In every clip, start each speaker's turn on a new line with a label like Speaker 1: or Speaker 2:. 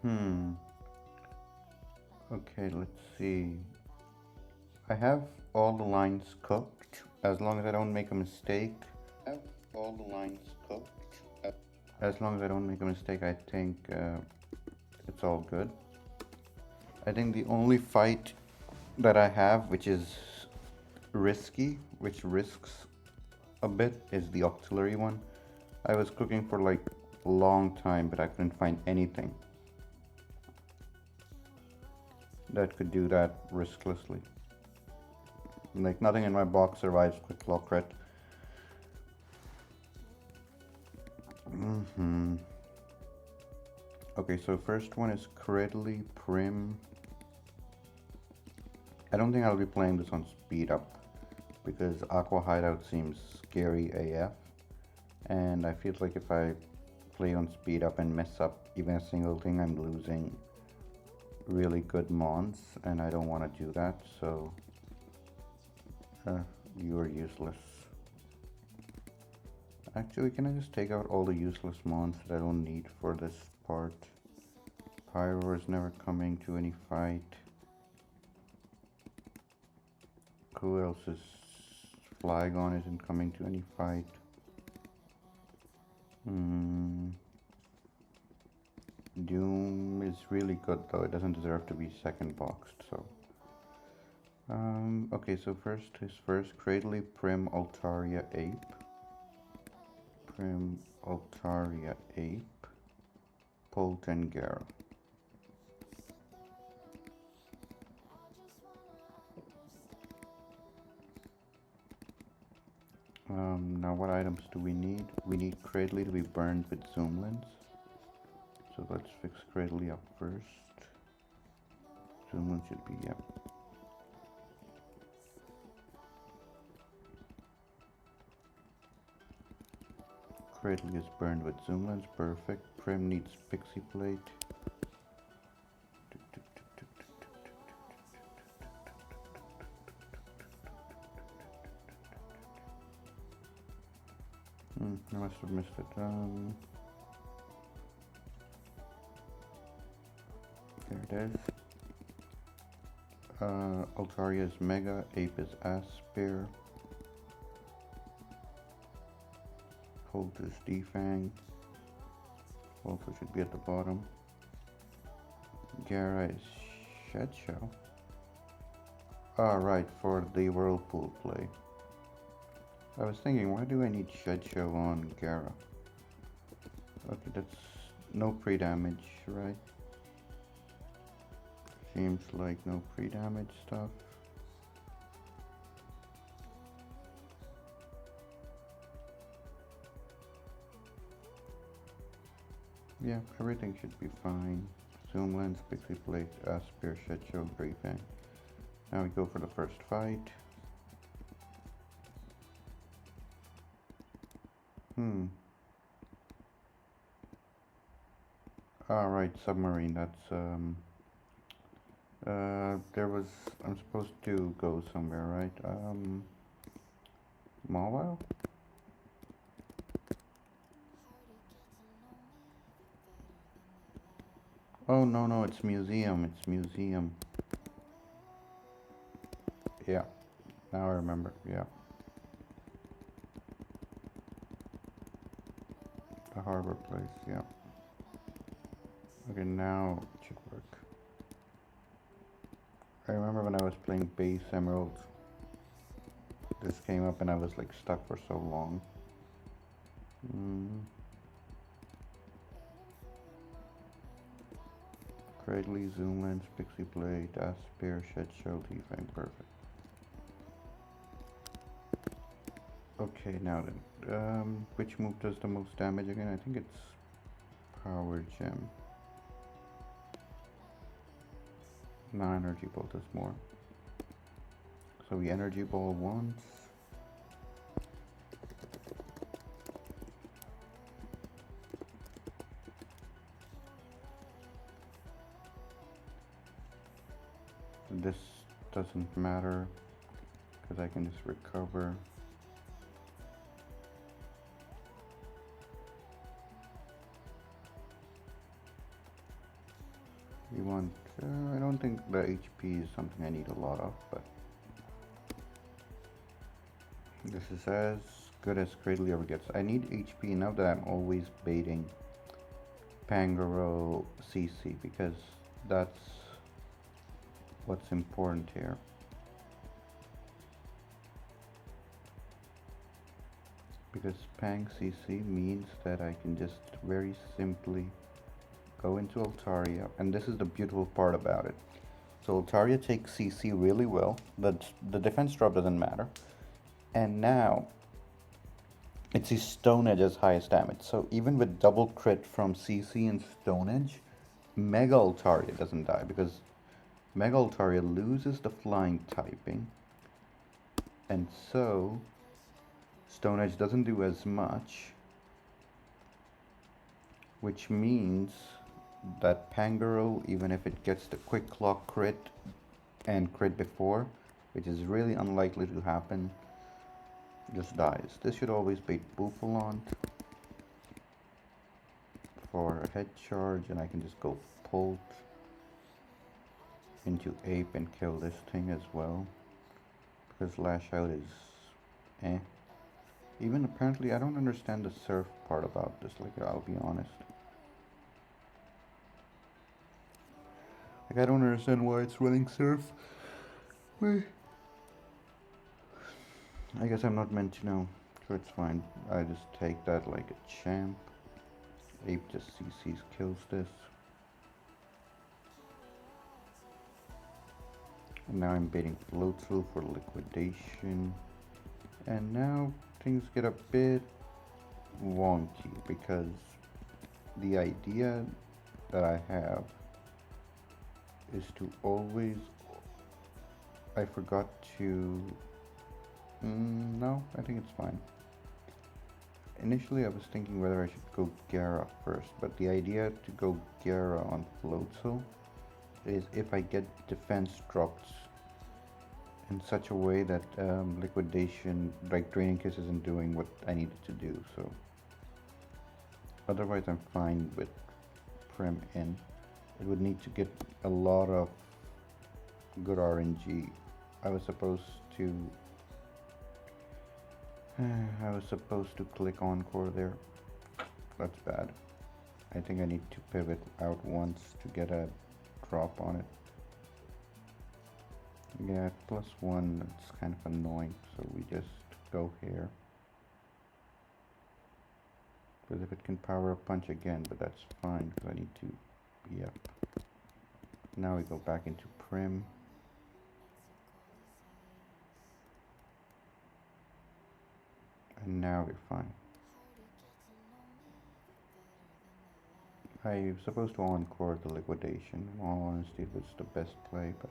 Speaker 1: Hmm. Okay, let's see. I have all the lines cooked. As long as I don't make a mistake. I have all the lines cooked. As long as I don't make a mistake, I think it's all good. I think the only fight that I have, which is risky, which risks a bit, is the auxiliary one. I was cooking for like a long time, but I couldn't find anything that could do that risklessly. Like nothing in my box survives quick lock crit. Okay, so first one is Credly Prim. I don't think I'll be playing this on speed up because Aqua Hideout seems scary AF, and I feel like if I play on speed up and mess up even a single thing, I'm losing really good mons, and I don't want to do that, so you are useless. Actually, can I just take out all the useless mons that I don't need for this part? Pyro is never coming to any fight. Who else is... Flygon isn't coming to any fight. Doom is really good though, it doesn't deserve to be second boxed, so... okay, so first, Cradley, Prim, Altaria, Ape. Prim, Altaria, Ape. Polt and Gara. Now what items do we need? We need Cradley to be burned with zoom lens. So let's fix Cradley up first. Zoom lens should be, yep. Cradley is burned with zoom lens, perfect. Prim needs pixie plate. I must have missed it. There it is. Altaria is Mega, Ape is Aspir. Polt is Defang. Also should be at the bottom. Gara is Shedshell. Right, for the Whirlpool play. I was thinking, why do I need Shedshell on Gara? Okay, that's no pre-damage, right? Seems like no pre-damage stuff. Yeah, everything should be fine. Zoom lens, pixie plate, Aspir, Shedshell, Briefing. Now we go for the first fight. Alright, submarine, that's I'm supposed to go somewhere, right? Mobile? Oh, no, it's museum, Yeah, now I remember, yeah. The harbor place, yeah. Okay, now it should work. I remember when I was playing Base Emerald, this came up and I was like stuck for so long. Cradley, zoom lens, pixie blade, Aspir, Shedshell, Defang, perfect. Okay, now then, which move does the most damage again? I think it's Power Gem. No, Energy Ball does more. So we Energy Ball once. This doesn't matter because I can just recover. want... I don't think the HP is something I need a lot of, but... This is as good as Cradle ever gets. I need HP now that I'm always baiting Pangoro CC, because that's what's important here. Because Pang CC means that I can just very simply go into Altaria, and this is the beautiful part about it. So Altaria takes CC really well, the defense drop doesn't matter, and now it's his Stone Edge as highest damage. So even with double crit from CC and Stone Edge, Mega Altaria doesn't die, because Mega Altaria loses the flying typing, and so Stone Edge doesn't do as much, which means that Pangoro, even if it gets the quick clock crit and crit before, which is really unlikely to happen, just dies. This should always bait Bouffalon for a head charge, and I can just go Pult into Ape and kill this thing as well, because Lash Out is eh. Even apparently I don't understand the surf part about this, like, I'll be honest. Like, I don't understand why it's running surf. Wait. I guess I'm not meant to know, so it's fine. I just take that like a champ. Ape just CC's kills this. And now I'm baiting Floatzel for liquidation. And now things get a bit wonky, because the idea that I have is to always... I forgot to... no, I think it's fine. Initially I was thinking whether I should go Gara first, but the idea to go Gara on Floatzel is if I get defense dropped in such a way that liquidation, like Draining Kiss, isn't doing what I needed to do. So otherwise I'm fine with Prim in. It would need to get a lot of good RNG. I was supposed to click Encore there. That's bad. I think I need to pivot out once to get a drop on it. Yeah, +1, it's kind of annoying, so we just go here. Because if it can power a punch again, but that's fine, because I need to be up. Now we go back into Prim. And now we're fine. I'm supposed to Encore the liquidation. In all honesty, it was the best play, but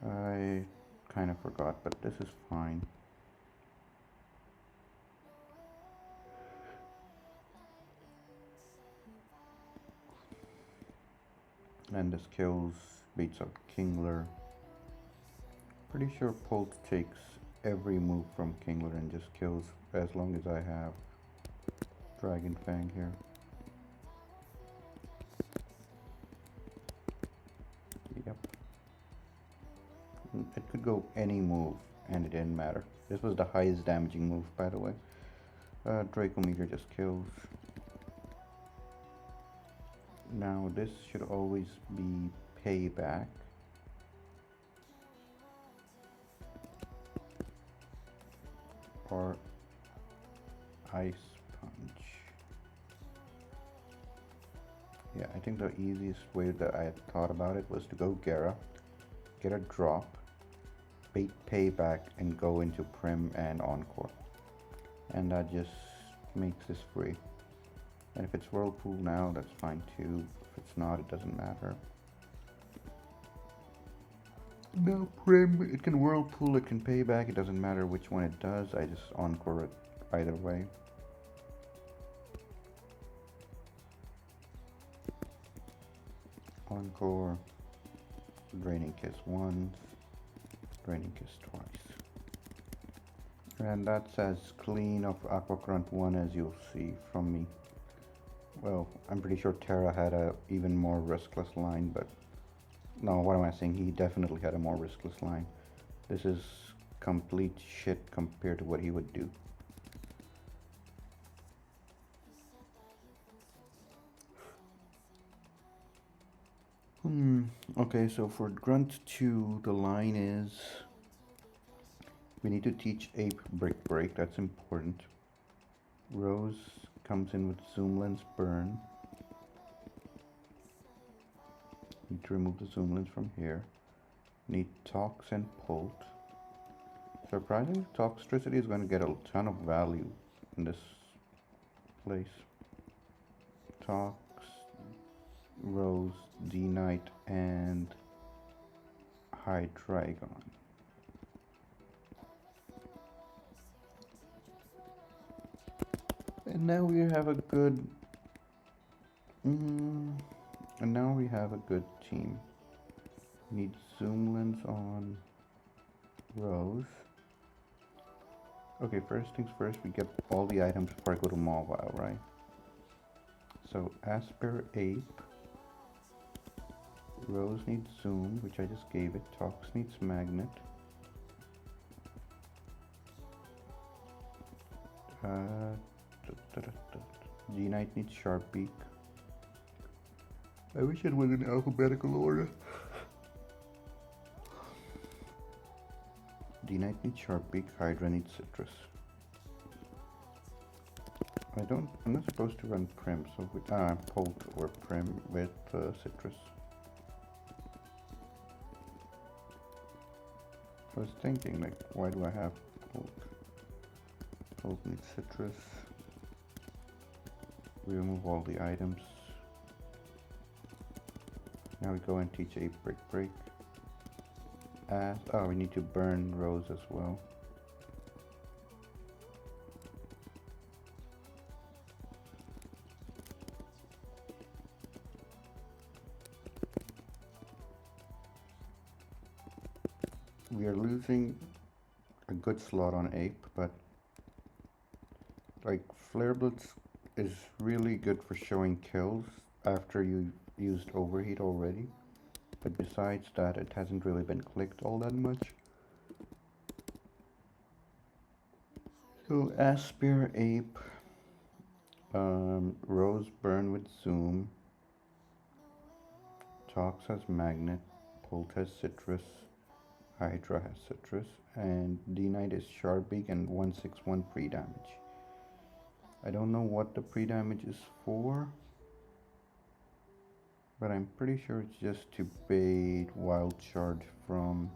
Speaker 1: I kind of forgot, but this is fine. And this kills, beats up Kingler. Pretty sure Pult takes every move from Kingler and just kills as long as I have Dragon Fang here. Yep. It could go any move and it didn't matter. This was the highest damaging move, by the way. Dracometer just kills. Now this should always be payback. Or Ice Punch. Yeah, I think the easiest way that I had thought about it was to go Gara, get a drop, bait payback, and go into Prim and Encore. And that just makes this free. And if it's Whirlpool now, that's fine too. If it's not, it doesn't matter. No, Prim, it can Whirlpool, it can Payback, it doesn't matter which one it does. I just Encore it either way. Encore, Draining Kiss once, Draining Kiss twice. And that's as clean of Aqua Grunt 1 as you'll see from me. Well, I'm pretty sure Terra had a even more riskless line, but no, what am I saying? He definitely had a more riskless line. This is complete shit compared to what he would do. Okay, so for Grunt 2, the line is we need to teach Ape Brick Break, that's important. Rose comes in with Zoom Lens Burn. Need to remove the zoom lens from here. Need Tox and Pult. Surprisingly, Toxtricity is going to get a ton of value in this place. Tox, Rose, D-Knight, and Hydreigon. And now we have a good... and now we have a good team. Need zoom lens on Rose. Okay, first things first, we get all the items before I go to Mobile, right? So Asper Ape. Rose needs Zoom, which I just gave it. Tox needs Magnet. D-Knight needs Sharp Beak. I wish it was in alphabetical order. D-Knight needs Sharp Beak, Hydra needs Citrus. I'm not supposed to run Prim, so with, Pult or Prim with Citrus. I was thinking, like, why do I have Pult? Pult needs Citrus. We remove all the items. Now we go and teach Ape Brick Break. Oh, we need to burn Rose as well. We are losing a good slot on Ape, but like Flare Blitz is really good for showing kills after you used Overheat already. But besides that, it hasn't really been clicked all that much. So Asper Ape, Rose Burn with Zoom, Tox has Magnet, Pult has Citrus, Hydra has Citrus, and D-Knight is Sharp Beak and 161 pre-damage. I don't know what the pre-damage is for, but I'm pretty sure it's just to bait Wild Charge from...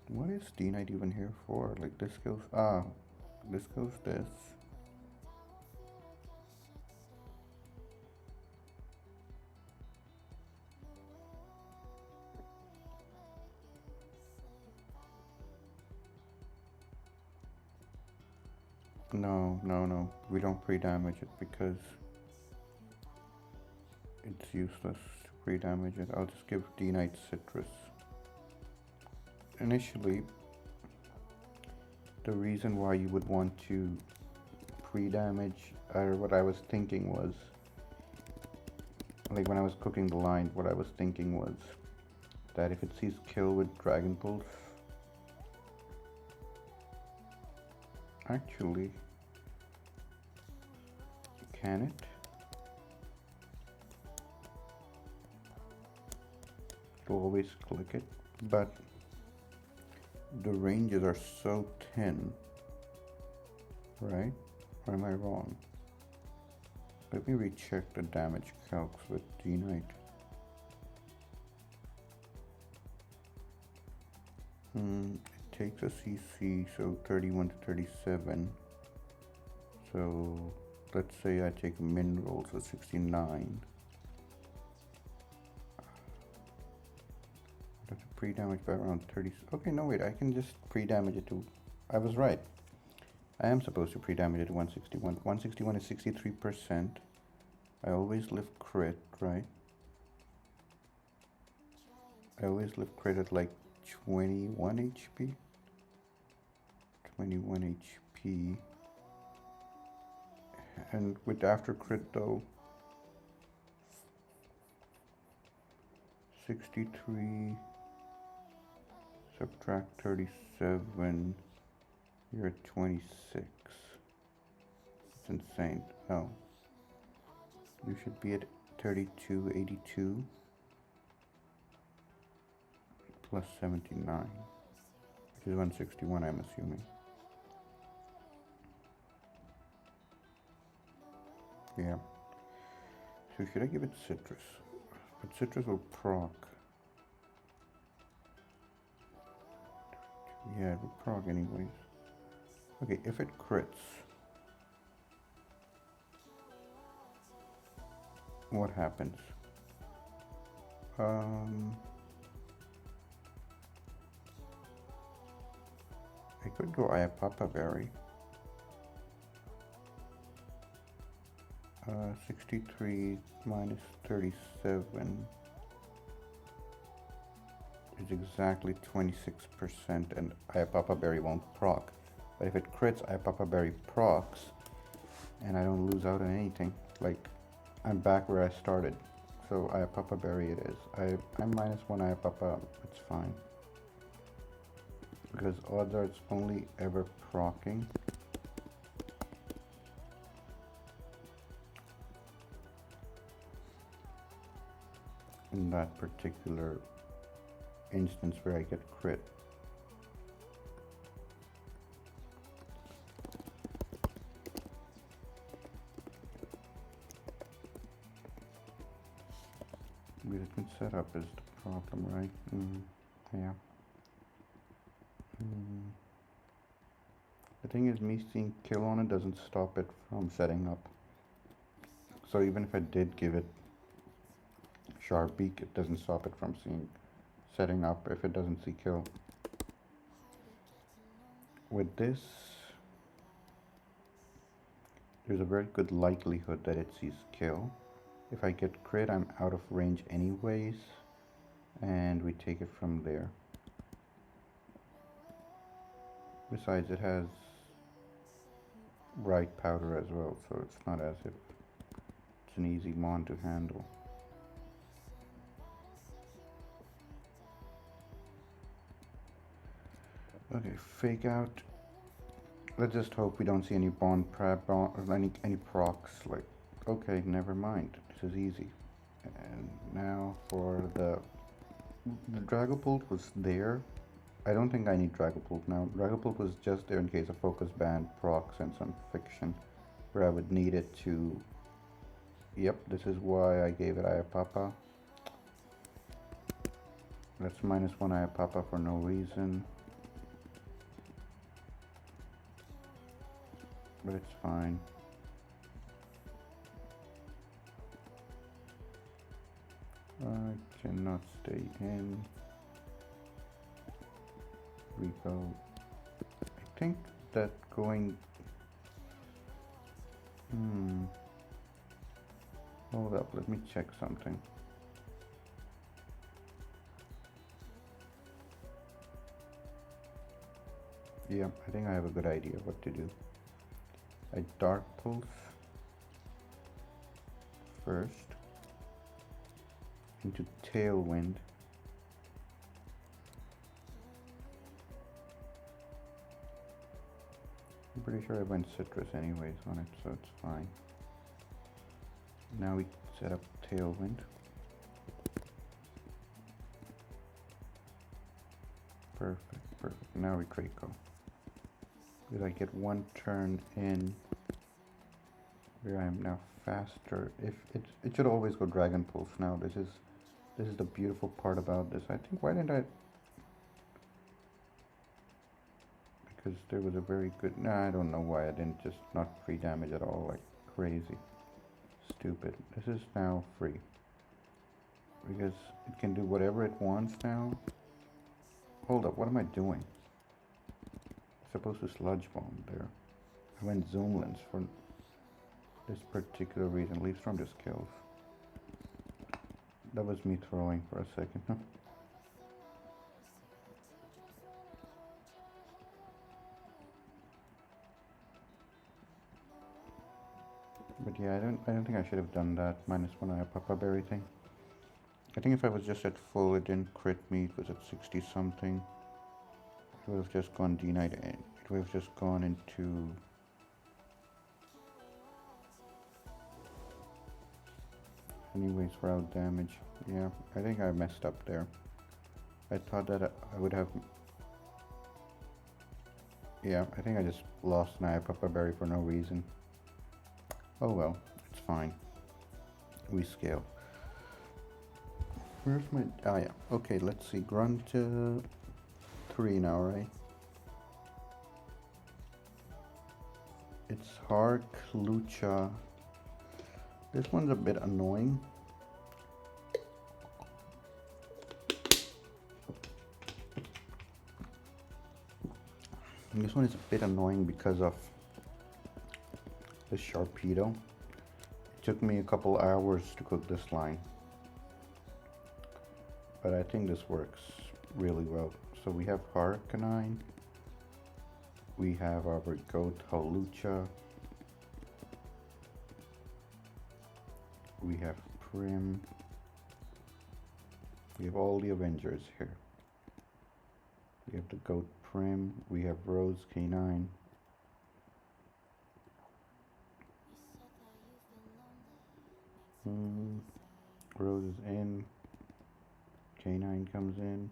Speaker 1: What is D-Knight even here for? Like this goes... this goes this. No, we don't pre-damage it because it's useless to pre-damage it. I'll just give D-Knight Citrus. Initially, the reason why you would want to pre-damage, or what I was thinking was, like when I was cooking the line, what I was thinking was that if it sees kill with Dragon Pulse, actually, can it? It'll always click it, but the ranges are so thin, right? Or am I wrong? Let me recheck the damage calcs with D-Knight. It takes a CC, so 31 to 37. So let's say I take min rolls at 69. I have to pre-damage by around 30. Okay, no wait, I can just pre-damage it to... I was right. I am supposed to pre-damage it to 161. 161 is 63%. I always live crit, right? I always live crit at like 21 HP. 21 HP. And with after crit though, 63 subtract 37, you're at 26. It's insane. No. You should be at 3282 plus 79, which is 161, I'm assuming. Yeah. So should I give it citrus? But citrus will proc. Yeah, it will proc anyways. Okay, if it crits, what happens? I could go Ayapapa Berry. 63 minus 37 is exactly 26%, and Ayapapa Berry won't proc. But if it crits, Ayapapa Berry procs, and I don't lose out on anything. Like, I'm back where I started. So Ayapapa Berry it is. I'm minus 1 Ayapapa, it's fine. Because odds are it's only ever proccing. In that particular instance where I get crit. Because it can set up is the problem, right? Yeah. The thing is, me seeing kill on it doesn't stop it from setting up. So even if I did give it Sharp Beak, it doesn't stop it from setting up if it doesn't see kill. With this, there's a very good likelihood that it sees kill. If I get crit, I'm out of range anyways, and we take it from there. Besides, it has bright powder as well, so it's not as if it's an easy mon to handle. Okay, fake out. Let's just hope we don't see any bond prep or any procs. Like, okay, never mind. This is easy. And now for the Dragapult was there. I don't think I need Dragapult now. Dragapult was just there in case of focus band, procs, and some fiction, where I would need it to. Yep, this is why I gave it Ayapapa. That's minus 1 Ayapapa for no reason. But it's fine. I cannot stay in. We go. I think that going. Hold up, let me check something. Yeah, I think I have a good idea what to do. I Dark Pulse first into Tailwind. I'm pretty sure I went Citrus anyways on it, so it's fine. Now we set up Tailwind. Perfect, perfect. Now we Draco. Because I get one turn in where I'm now faster. If it should always go Dragon Pulse now. This is the beautiful part about this. I think why didn't I? Because there was a very good. Nah, I don't know why I didn't just not free damage at all like crazy. Stupid. This is now free because it can do whatever it wants now. Hold up, what am I doing? I'm supposed to Sludge Bomb there. I went Zoomlins for this particular reason. Leaf Storm just kills. That was me throwing for a second. Huh? Yeah, I don't think I should have done that -1 Aya Papa Berry thing. I think if I was just at full, it didn't crit me, it was at 60 something. It would have just gone denied, it would have just gone into... Anyways, route damage. Yeah, I think I messed up there. I thought that I would have... Yeah, I think I just lost an Aya Papa Berry for no reason. Oh well, it's fine. We scale. Where's my... Ah yeah, okay, let's see. Grunt 3 now, right? It's Hark, Lucha. This one's a bit annoying. And this one is a bit annoying because of the Sharpedo. It took me a couple hours to cook this line, but I think this works really well. So we have Harkanine, we have our goat Hawlucha, we have Prim, we have all the Avengers here. We have the goat Prim, we have Rose K9, Rose is in, K9 comes in.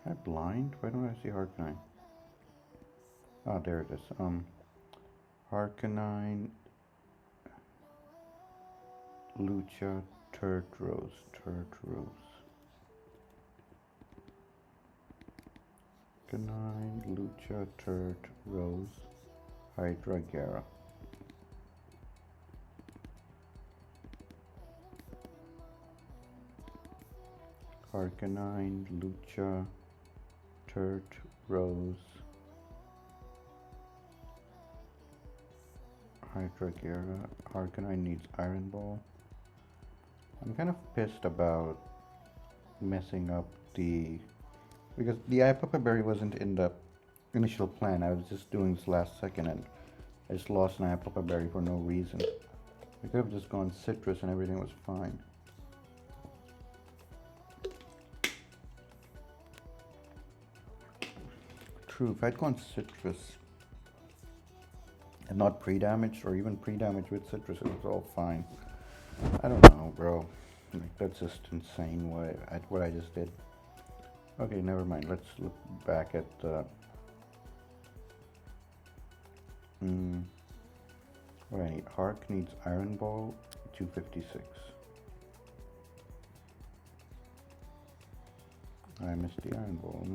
Speaker 1: Am I blind? Why don't I see Harkanine? Ah, there it is. Harkanine, Lucha, Turtrose. Harkanine, Lucha, Turtrose, Hydragera. Harkanine, Lucha, Turtrose, Hydragera. Harkanine needs Iron Ball. I'm kind of pissed about messing up because the Aya Papa Berry wasn't in the initial plan. I was just doing this last second and I just lost an Aya Papa Berry for no reason. I could have just gone citrus and everything was fine. True, if I'd gone citrus and not pre-damage, or even pre-damage with citrus, it was all fine. I don't know, bro. Like, that's just insane what I just did. Okay, never mind. Let's look back at the... what I need. Hark needs Iron Ball, 256. I missed the Iron Ball.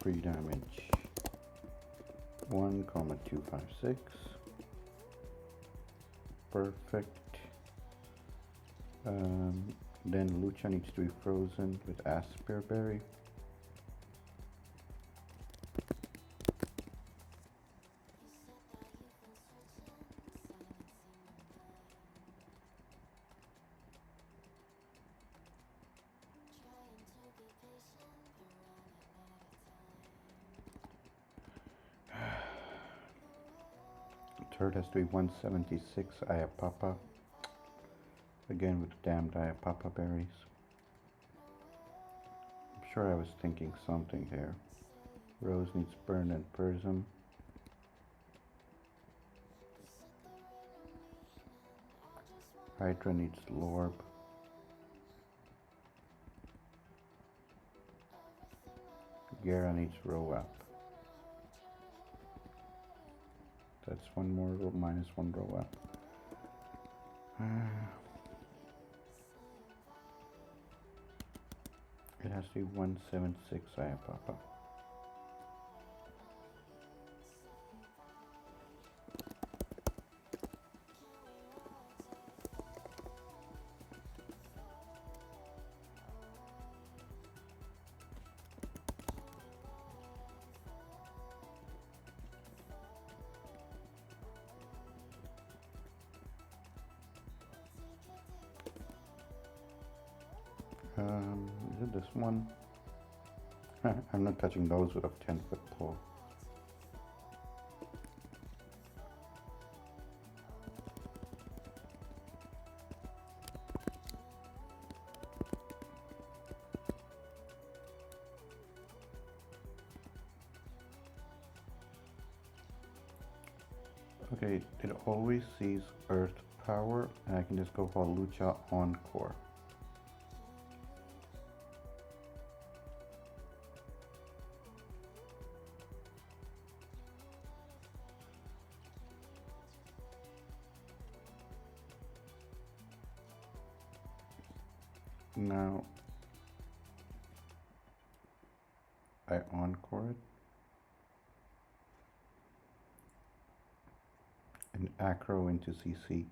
Speaker 1: Free damage 1,256. Perfect. Then Lucha needs to be frozen with Asper Berry. Third has to be 176 Aya Papa. Again with damned Aya Papa berries. I'm sure I was thinking something here. Rose needs Burn and Prism. Hydra needs Lorb. Gera needs Row-Up. That's one more -1 Row-Up. It has to be 176 Aya Papa. Is it this one? I'm not touching those with a 10-foot pole. Okay, it always sees earth power, and I can just go for Lucha Encore. Now I encore it and acro into CC.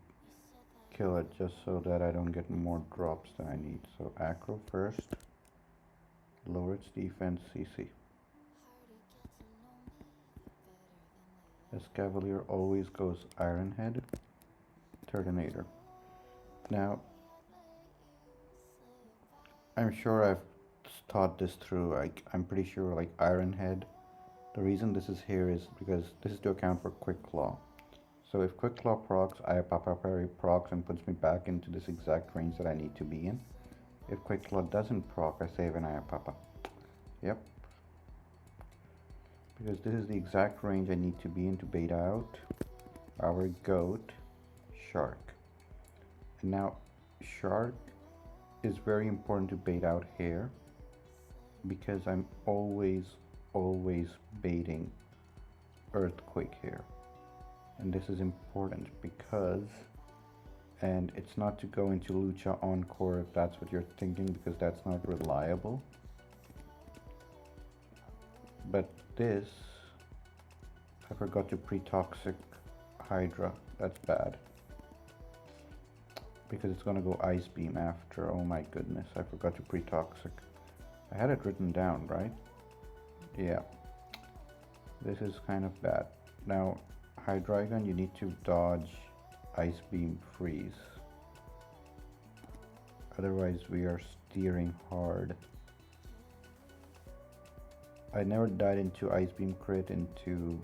Speaker 1: Kill it just so that I don't get more drops than I need. So acro first, lower its defense, CC. This Cavalier always goes Iron Head, Turtonator. Now, I'm sure I've thought this through. I'm pretty sure like Iron Head, the reason this is here is because this is to account for Quick Claw. So if Quick Claw procs, Ayapapa Parry procs and puts me back into this exact range that I need to be in. If Quick Claw doesn't proc, I save an Ayapapa. Yep. Because this is the exact range I need to be in to bait out our goat, Shark. And now, Shark is very important to bait out here because I'm always baiting Earthquake here. And this is important because, and it's not to go into Lucha Encore if that's what you're thinking, because that's not reliable. But this, I forgot to pre-toxic Hydra. That's bad. Because it's gonna go Ice Beam after. Oh my goodness, I forgot to pre-toxic. I had it written down, right? Yeah. This is kind of bad. Now, Hydreigon, you need to dodge Ice Beam Freeze. Otherwise, we are steering hard. I never died into Ice Beam crit into...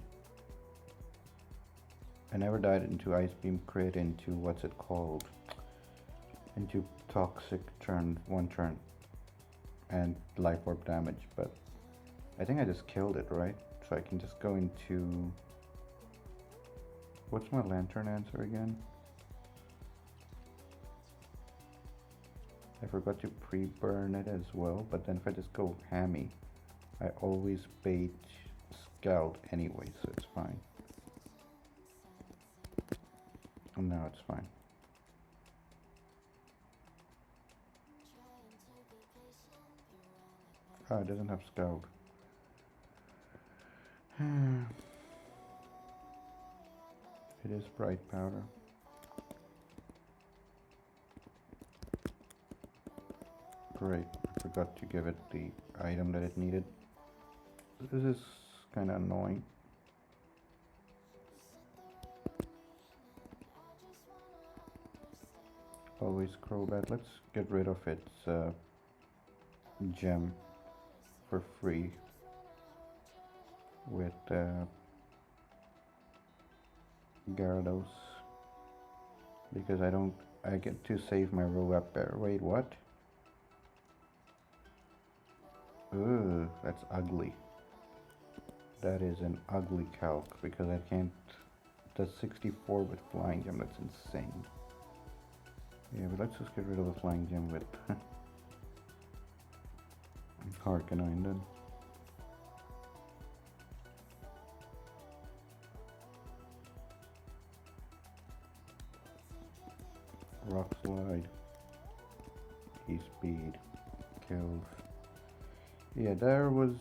Speaker 1: I never died into Ice Beam crit into, what's it called? Into Toxic turn, one turn. And Life Orb damage, but I think I just killed it, right? So I can just go into... What's my Lantern answer again? I forgot to pre-burn it as well, but then if I just go Hammy, I always bait Scout anyway, so it's fine. And now it's fine. Ah, it doesn't have Scout. It is Bright Powder. Great, I forgot to give it the item that it needed. This is kind of annoying. Always Crobat. Let's get rid of its gem for free with Gyarados, because I get to save my Robat Bear. Wait, what? Ooh, that's ugly. That is an ugly calc, because I can't... Does 64 with Flying Gem, that's insane. Yeah, but let's just get rid of the Flying Gem with Arcanine then. Rock Slide. E-Speed. Kills. Yeah, there was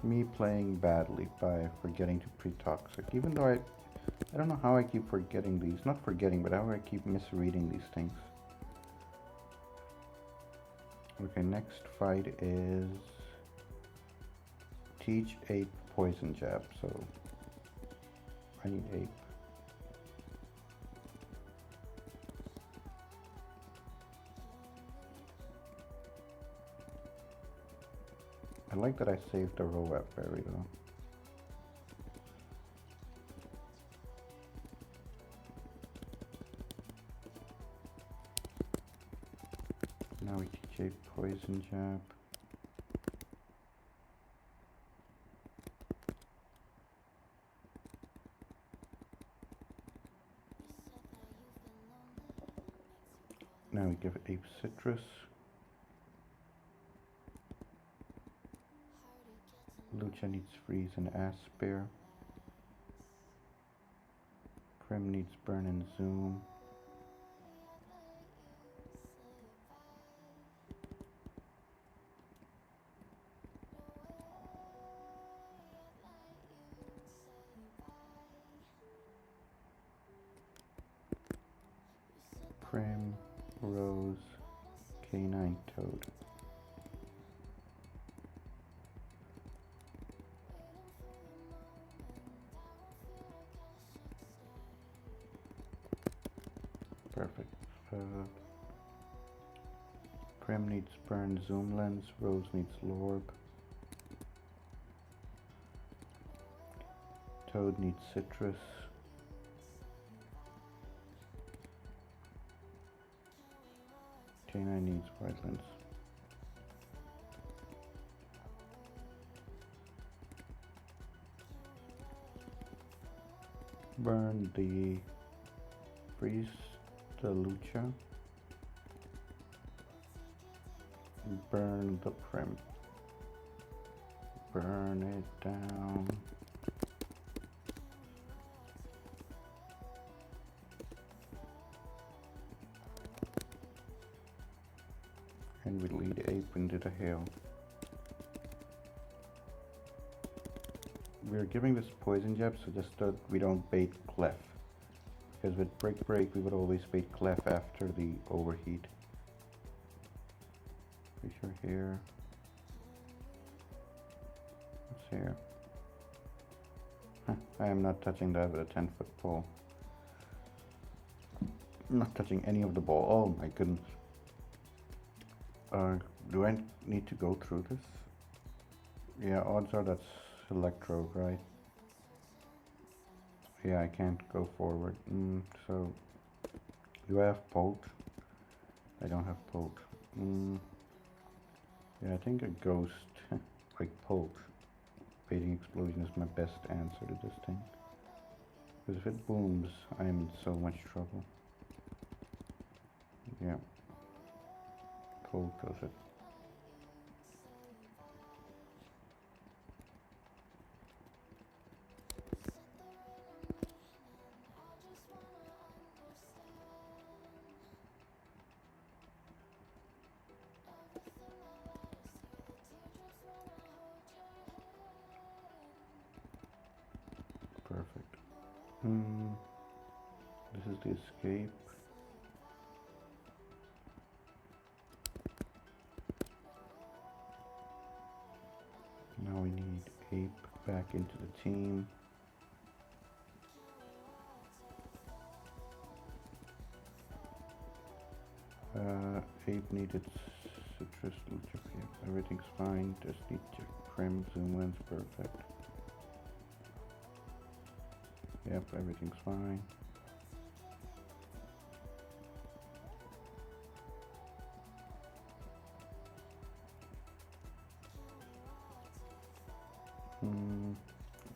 Speaker 1: me playing badly by forgetting to pre-toxic. Even though I don't know how I keep forgetting these. Not forgetting, but how I keep misreading these things. Okay, next fight is Teach Ape Poison Jab, so I need Ape. I like that I saved the row berry though. Now we teach a poison jab. Now we give Ape Citrus. Lucha needs Freeze and Asper. Prim needs Burn and Zoom. Prim, Rose, K9 Toad. Perfect. Prim needs Burn Zoom Lens, Rose needs Lorb. Toad needs Citrus. K9 needs Bright Lens. Burn the Freeze the Lucha. Burn the Prim. Burn it down. And we lead Ape into the hail. We're giving this poison jab so just that we don't bait Clef. Because with Break we would always bait Clef after the overheat. Fisher here. What's here? Huh, I am not touching that with a 10-foot pole. I'm not touching any of the ball. Oh my goodness. Do I need to go through this? Yeah, odds are that's Electrode, right? Yeah, I can't go forward. So, do I have Poke? I don't have Poke. Yeah, I think a Ghost, like Poke. Baiting Explosion is my best answer to this thing. Because if it booms, I am in so much trouble. Yeah. Poke does it. Perfect. This is the escape. Now we need Ape back into the team. Ape needed Citrus, Lucha, yeah, everything's fine. Just need to Prim, Zoom Lens, perfect. Yep, everything's fine.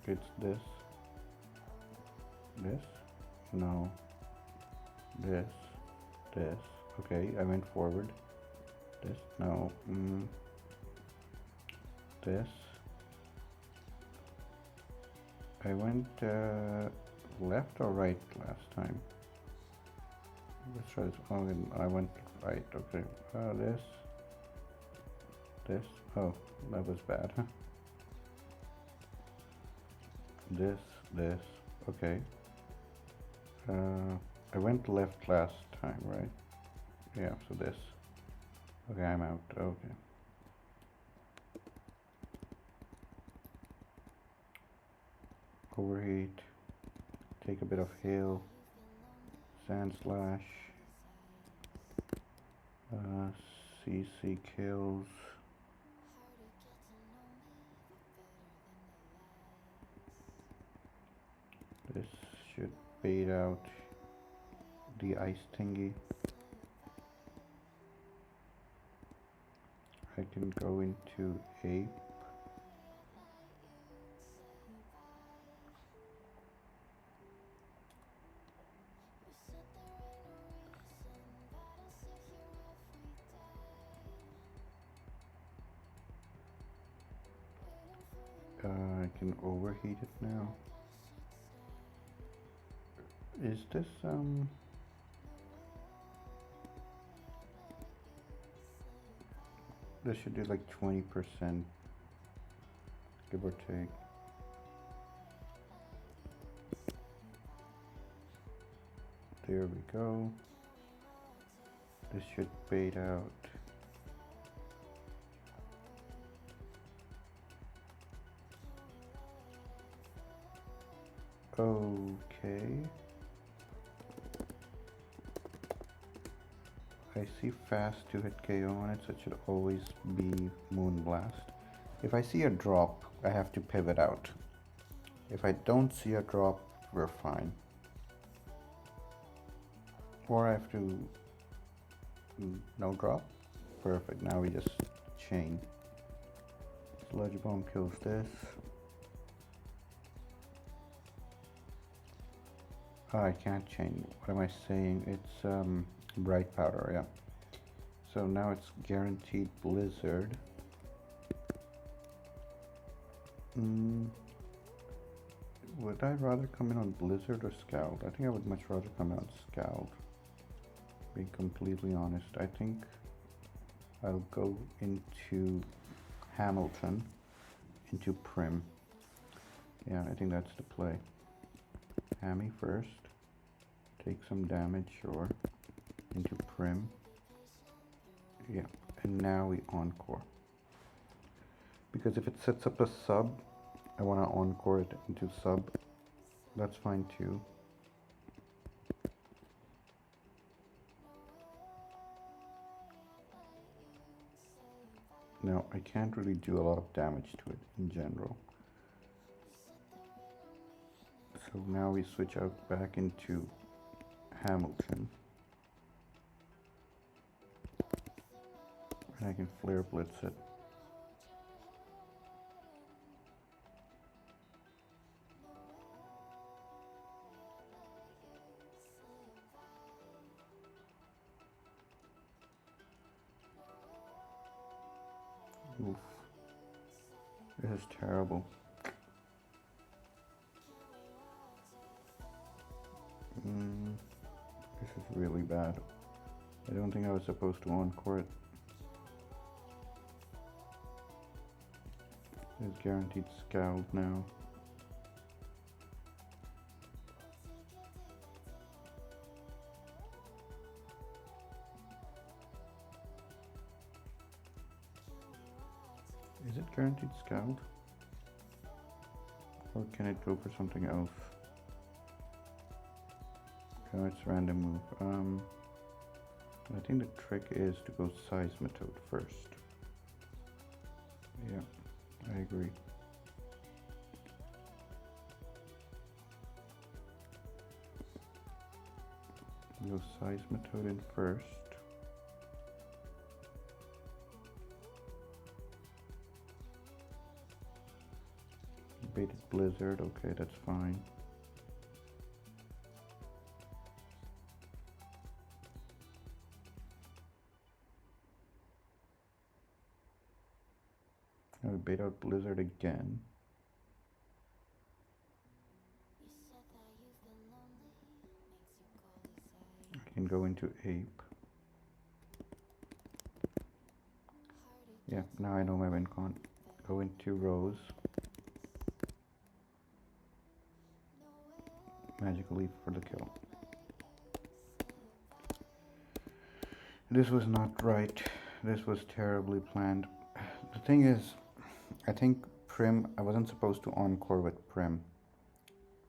Speaker 1: It's this. This? No. This. This. Okay, I went forward. This? No. This. I went left or right last time? Let's try this. Oh, I went right. Okay. This. This. Oh, that was bad, huh? This. This. Okay. I went left last time, right? Yeah, so this. Okay, I'm out. Okay. Overheat. Take a bit of hail. Sand slash. CC kills. This should bait out the ice thingy. I can go into ape. I can overheat it now. Is this this should do like 20%, give or take. There we go. This should bait out. Okay. I see fast 2-hit KO on it, so it should always be Moonblast. If I see a drop, I have to pivot out. If I don't see a drop, we're fine. Or I have to... no drop? Perfect, now we just chain. Sludge Bomb kills this. Oh, I can't chain. What am I saying? It's Bright Powder, yeah. So now it's guaranteed Blizzard. Would I rather come in on Blizzard or Scald? I think I would much rather come in on Scald. Being completely honest, I think I'll go into Hamilton, into Prim. Yeah, I think that's the play. Hammy first. Take some damage, sure. Into Prim. Yeah, and now we Encore. Because if it sets up a sub, I want to Encore it into sub. That's fine too. Now, I can't really do a lot of damage to it in general. So now we switch out back into Hamilton. And I can Flare Blitz it. Oof. This is terrible. This is really bad. I don't think I was supposed to Encore it. It's guaranteed Scald now. Is it guaranteed Scald? Or can it go for something else? No, it's random move. I think the trick is to go Seismitoad first. Yeah, I agree. Go Seismitoad in first. Baited Blizzard, okay, that's fine. Now we bait out Blizzard again. I can go into Ape. Yeah, now I know my win con. Go into Rose. Magical Leap for the kill. This was not right. This was terribly planned. The thing is, I think Prim, I wasn't supposed to Encore with Prim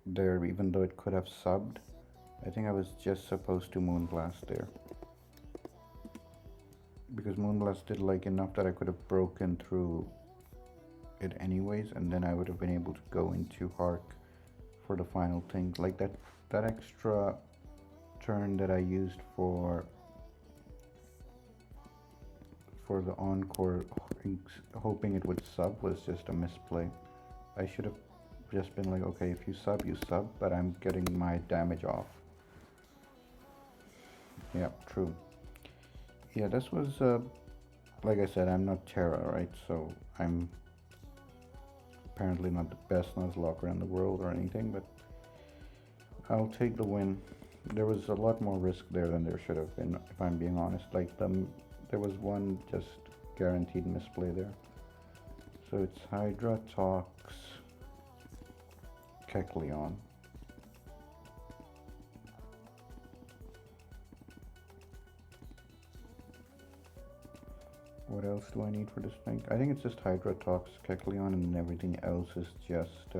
Speaker 1: there, even though it could have subbed. I think I was just supposed to Moonblast there. Because Moonblast did like enough that I could have broken through it anyways, and then I would have been able to go into Hark for the final thing. Like that extra turn that I used for the encore, hoping it would sub, was just a misplay. I should have just been like, okay, if you sub, but I'm getting my damage off. Yeah, true. Yeah, this was, like I said, I'm not Terra, right? So I'm apparently not the best Nuzlocke in the world or anything, but I'll take the win. There was a lot more risk there than there should have been, if I'm being honest. Like, there was one just guaranteed misplay there. So it's Hydra, Tox, Kecleon. What else do I need for this thing? I think it's just Hydra, Tox, Kecleon, and everything else is just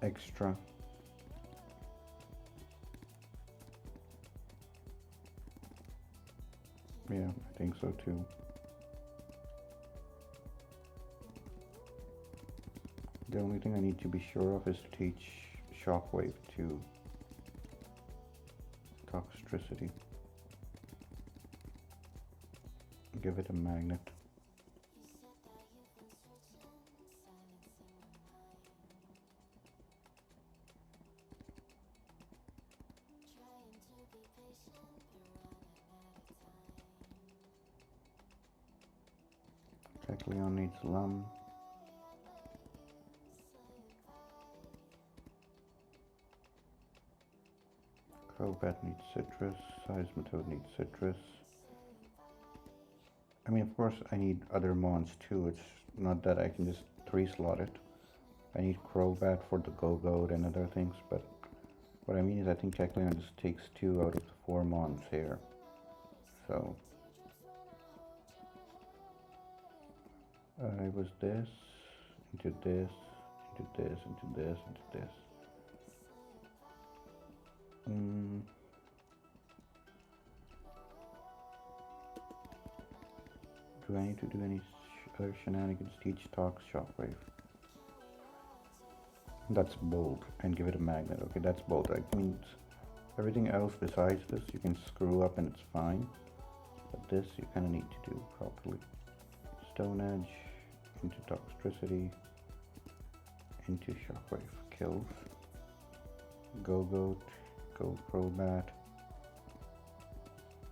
Speaker 1: extra. Yeah, I think so too. The only thing I need to be sure of is to teach Shockwave to Toxtricity. Give it a magnet. Kecleon needs Lum. Crobat needs Citrus. Seismitoad needs Citrus. I mean, of course, I need other mons too. It's not that I can just 3-slot it. I need Crobat for the Go-Goat and other things, but what I mean is I think Kecleon just takes 2 out of the 4 mons here. So I was this, into this, into this, into this, into this. Do I need to do any other shenanigans? Teach Tox Shockwave. That's bold, and give it a magnet. Okay, that's bold. I mean, everything else besides this you can screw up and it's fine, but this you kind of need to do properly. Stone Edge into Toxtricity, into Shockwave, kills. Go-Goat, go Crobat,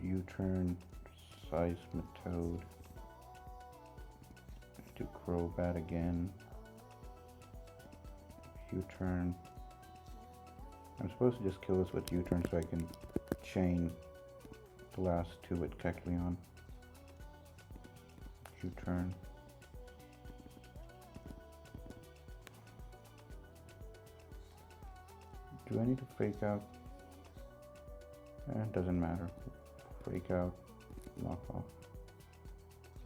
Speaker 1: U-turn, Seismitoad, into Crobat again, U-turn. I'm supposed to just kill this with U-turn so I can chain the last 2 with Kecleon. U-turn. Do I need to fake out? It doesn't matter. Fake out, knock off.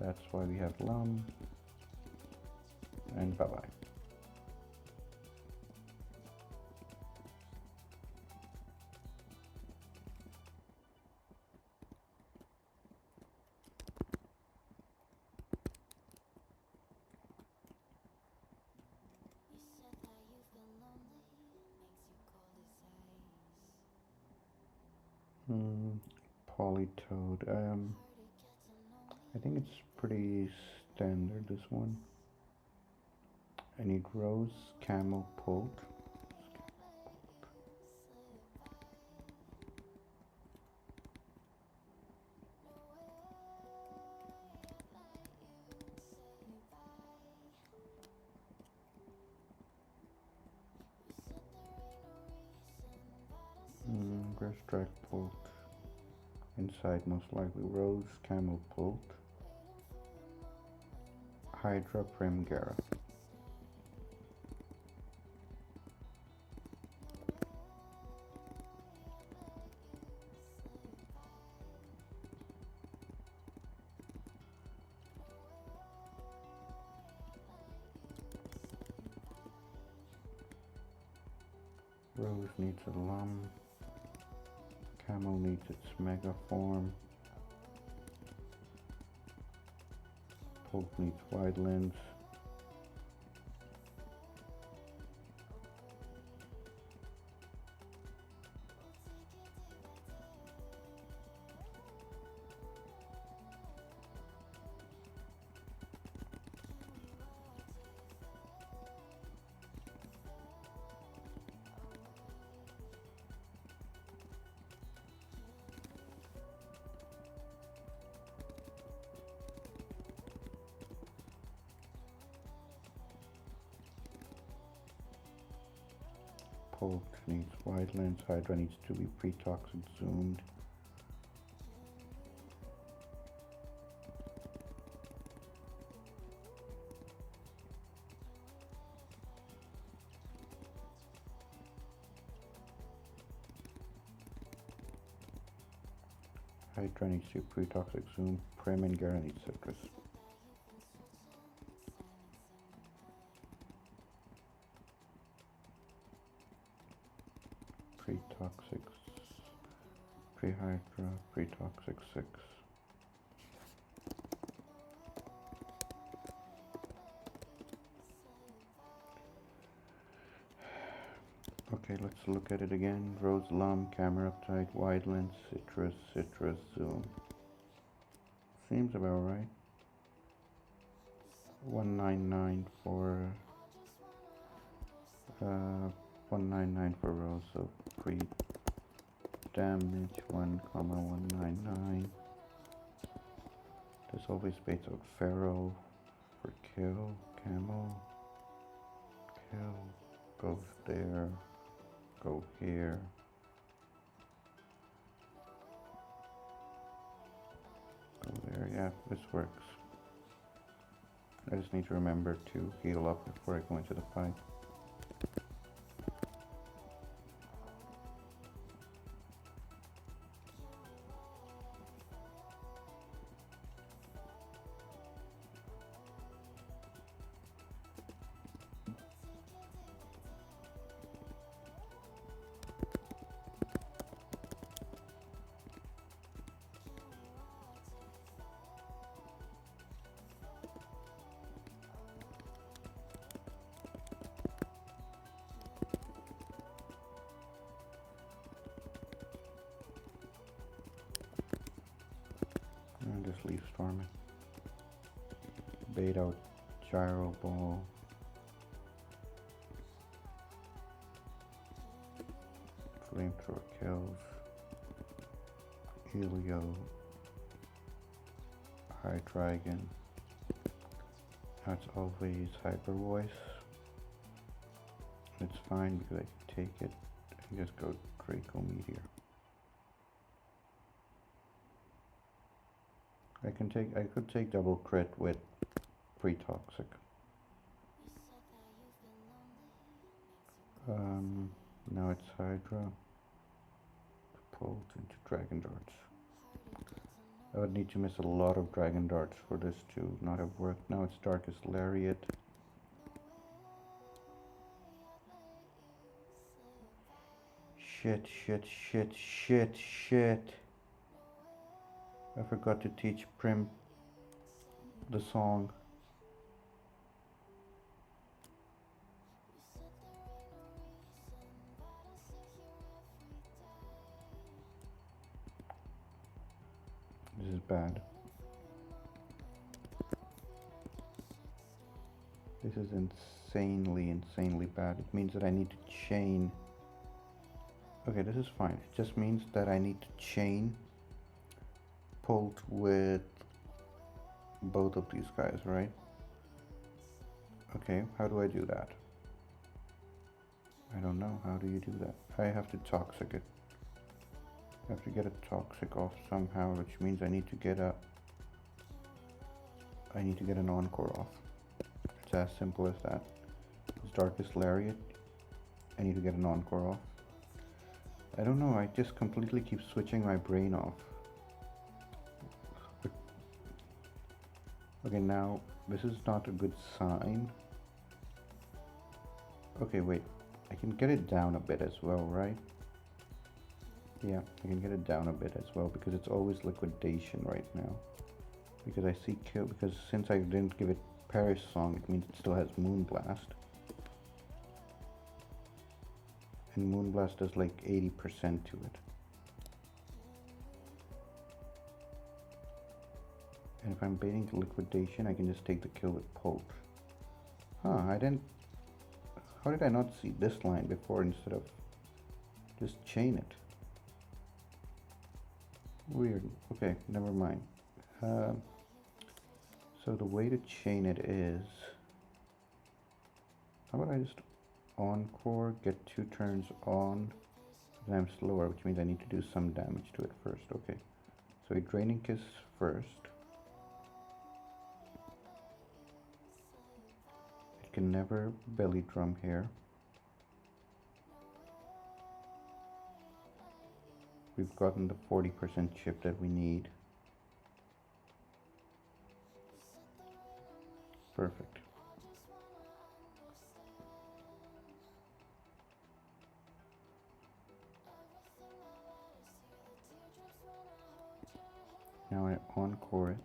Speaker 1: That's why we have Lum. And bye-bye. Politoad. I think it's pretty standard, this one. I need Rose, Camel, Polk. Grass Drag, Polk. Inside, most likely Rose, Camel, Polk. Hydra, Primgara. Rose needs a Lum. Camel needs its Mega Form. Polk needs Wide Lens. Pult needs wide lens. Hydra needs to be pre-toxic zoomed. Hydra needs to pre-toxic zoom. Prim and Gara needs citrus. Pre-toxic, pre-Hydra, pre-toxic 6. Okay, let's look at it again. Rose Lum, camera uptight, wide lens, citrus, citrus, zoom. Seems about right. 199 for 199 for Rose, so pre damage 1,199. There's always space out Pharaoh for kill, camo, kill, goes there, go here. Go there, yeah, this works. I just need to remember to heal up before I go into the fight. And just leave storming. Bait out gyro ball. Flamethrower kills. Helio. High Dragon. That's always Hyper Voice. It's fine because I can take it and just go Draco Meteor. I could take double crit with pre-toxic. Now it's Hydra. Pulled into Dragon Darts. I would need to miss a lot of Dragon Darts for this to not have worked. Now it's Darkest Lariat. Shit. I forgot to teach Prim the song. This is bad. This is insanely bad. It means that I need to chain. Okay, this is fine. It just means that I need to chain Pult with both of these guys, right? Okay, how do I do that? I don't know. How do you do that? I have to toxic it. I have to get a toxic off somehow, which means I need to get an encore off. It's as simple as that. It's Darkest Lariat. I need to get an encore off. I don't know, I just completely keep switching my brain off. Okay, now this is not a good sign. Okay, wait. I can get it down a bit as well, right? Yeah, I can get it down a bit as well because it's always liquidation right now. Because I see kill, because since I didn't give it Perish Song, it means it still has Moonblast. And Moonblast does like 80% to it. And if I'm baiting to liquidation, I can just take the kill with Pult. Huh, how did I not see this line before instead of just chain it? Weird. Okay, never mind. So the way to chain it is... How about I just Encore, get 2 turns on. Then I'm slower, which means I need to do some damage to it first. Okay, so a Draining Kiss first. It can never belly drum here. We've gotten the 40% chip that we need. Perfect. Now I encore it.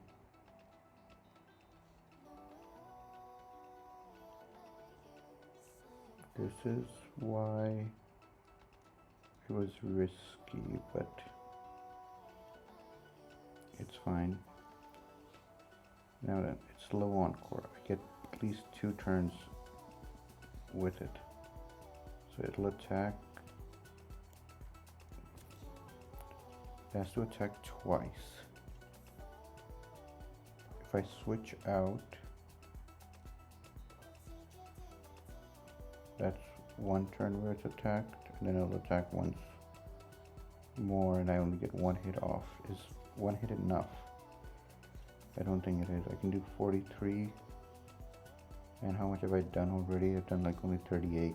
Speaker 1: This is why it was risky, but it's fine. Now then, it's low encore. I get at least 2 turns with it. So it'll attack. It has to attack twice. If I switch out, that's 1 turn where it's attacked, and then it'll attack once more, and I only get 1 hit off. Is 1 hit enough? I don't think it is. I can do 43. And how much have I done already? I've done like only 38.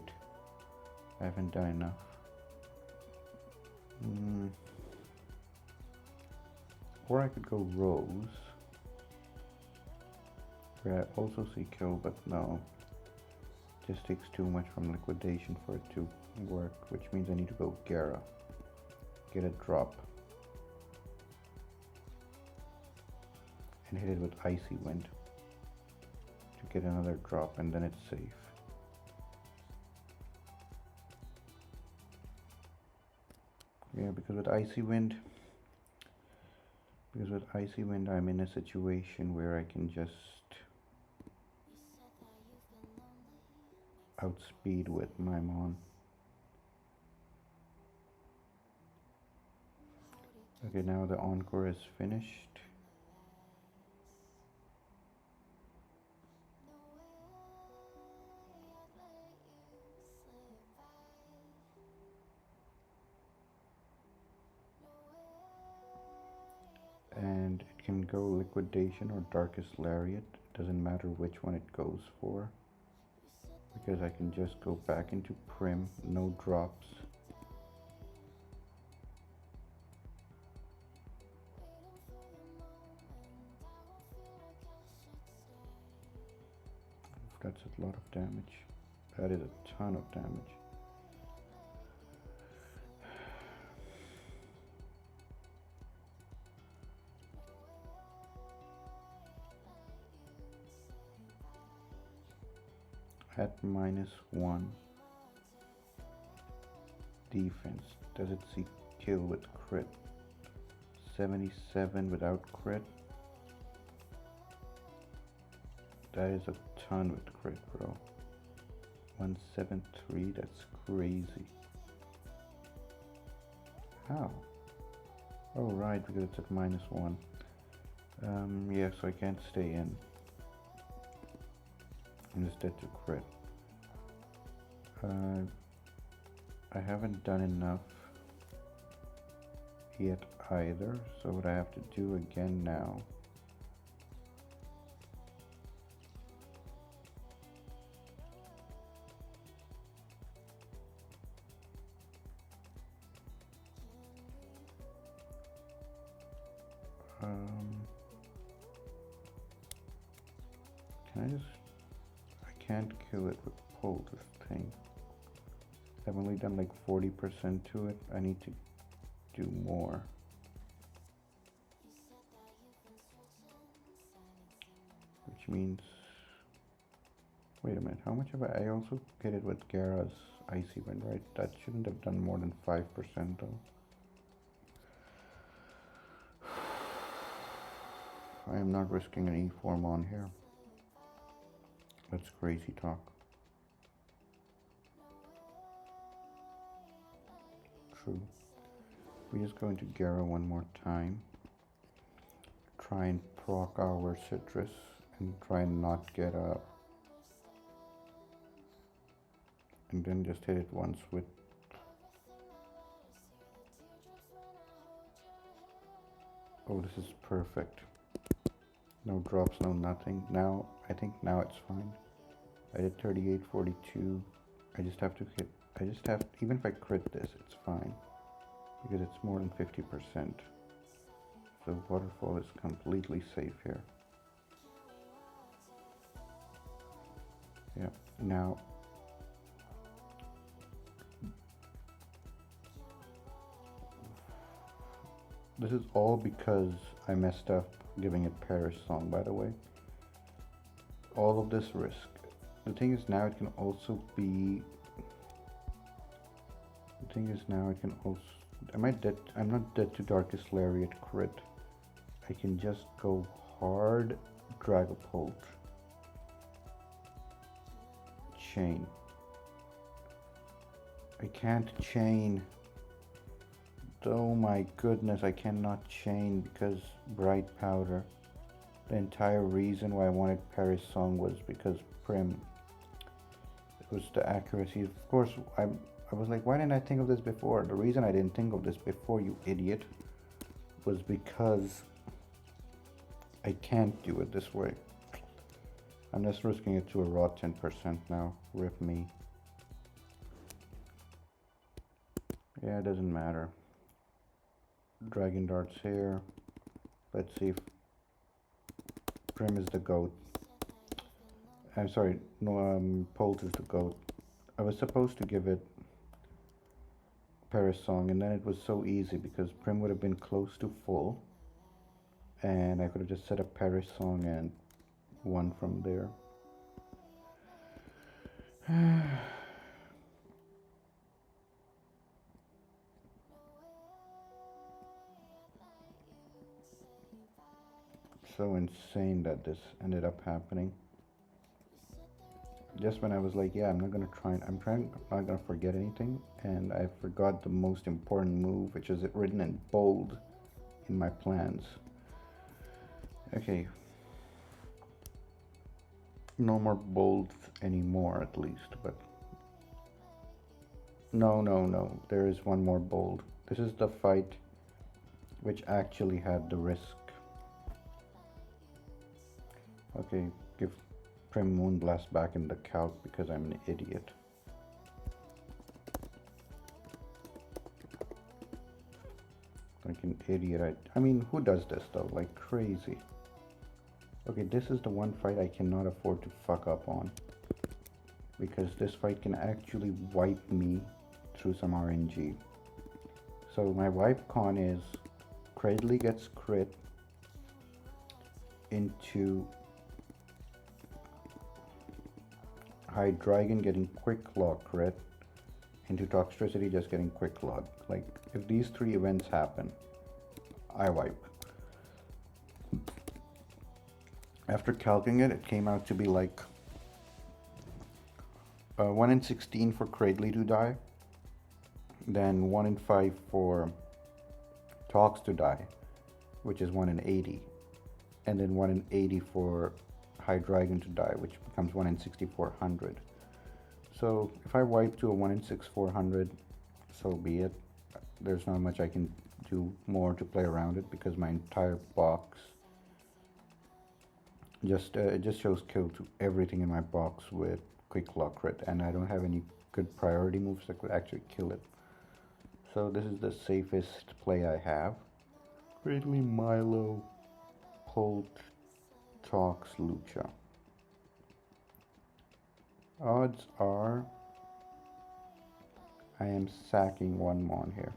Speaker 1: I haven't done enough. Or I could go Rose, where I also see kill, but no. Just takes too much from liquidation for it to work, which means I need to go Gara. Get a drop. And hit it with Icy Wind to get another drop, and then it's safe. Yeah, because with Icy Wind I'm in a situation where I can just outspeed with my Mon. Okay, now the encore is finished. And it can go Liquidation or Darkest Lariat. It doesn't matter which one it goes for, because I can just go back into Prim, no drops. That's a lot of damage. That is a ton of damage. At -1 defense, does it see kill with crit? 77 without crit. That is a ton with crit, bro. 173, that's crazy. How? Oh right, because it's at -1. Yeah, so I can't stay in. Instead to crit. I haven't done enough yet either, so what I have to do again now I can't kill it with pull this thing. I've only done like 40% to it. I need to do more. Which means, wait a minute, how much have I also hit it with Gara's Icy Wind, right? That shouldn't have done more than 5% though. I am not risking an E-form on here. That's crazy talk. True. We're just going to Gara one more time. Try and proc our citrus and try and not get a and then just hit it once with. Oh, this is perfect. No drops, no nothing. Now, I think now it's fine. I did 38, 42. I just have to hit, even if I crit this, it's fine. Because it's more than 50%. So waterfall is completely safe here. Yeah, now. This is all because I messed up giving it Paris song, by the way. All of this risk. The thing is now it can also be. The thing is now it can also. Am I dead? I'm not dead to Darkest Lariat crit. I can just go hard, Dragapult, chain. I can't chain. Oh my goodness, I cannot chain because Bright Powder. The entire reason why I wanted Paris Song was because Prim. It was the accuracy. Of course, I was like, why didn't I think of this before? The reason I didn't think of this before, you idiot, was because I can't do it this way. I'm just risking it to a raw 10% now. Rip me. Yeah, it doesn't matter. Dragon Dart's here. Let's see if Prim is the GOAT. I'm sorry, no, Polt is the GOAT. I was supposed to give it Paris Song, and then it was so easy because Prim would have been close to full, and I could have just set up Paris Song and won from there. So insane that this ended up happening. Just when I was like, yeah, I'm not gonna I'm not gonna forget anything, and I forgot the most important move, which is written in bold in my plans. Okay. No more bold anymore, at least, but no, there is one more bold. This is the fight which actually had the risk. Okay, give Prim Moonblast back in the calc because I'm an idiot. Like an idiot. I mean, who does this though? Like crazy. Okay, this is the one fight I cannot afford to fuck up on. Because this fight can actually wipe me through some RNG. So my wipe con is Cradley gets crit into Hydreigon getting Quick Claw crit into Toxtricity just getting Quick Claw. Like, if these three events happen, I wipe. After calculating it, it came out to be like 1 in 16 for Cradley to die, then 1 in 5 for Tox to die, which is 1 in 80, and then 1 in 80 for Hydreigon to die, which becomes 1 in 6400. So if I wipe to a 1 in 6400, so be it. There's not much I can do more to play around it because my entire box it just shows kill to everything in my box with Quick Claw crit, and I don't have any good priority moves that could actually kill it. So this is the safest play I have. Cradley, Milo, Polt, Tox, Lucha. Odds are I am sacking one Mon here.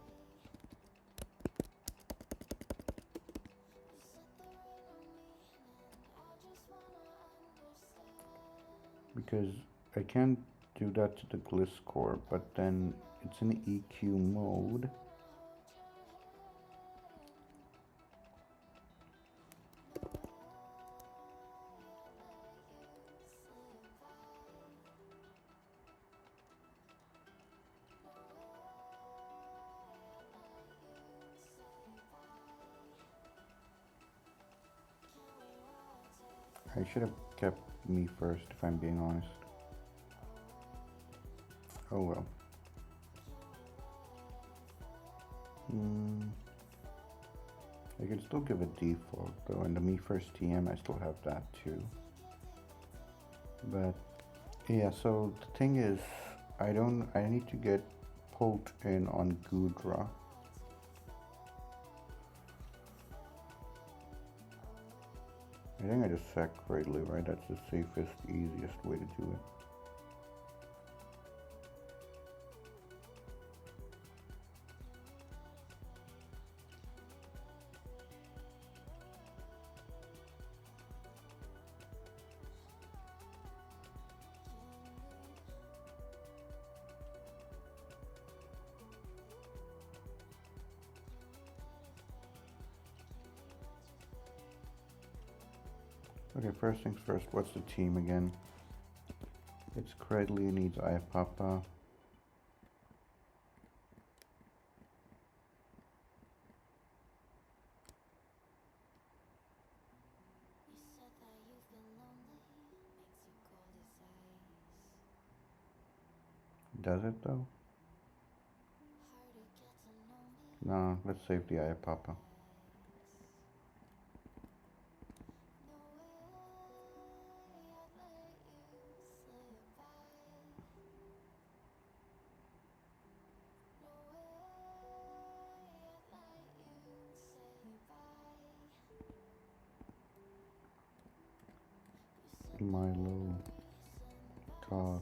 Speaker 1: Because I can't do that to the Gliscor, but then it's in EQ mode. I should have kept me first, if I'm being honest. Oh well. I can still give a default though, and the me first TM I still have that too. But yeah, so the thing is, I need to get pulled in on Gudra. I think I just sack Cradley, right? That's the safest, easiest way to do it. Okay, first things first, what's the team again? It's Cradley needs Ayapapa. Does it though? No, let's save the Ayapapa. Milo talks.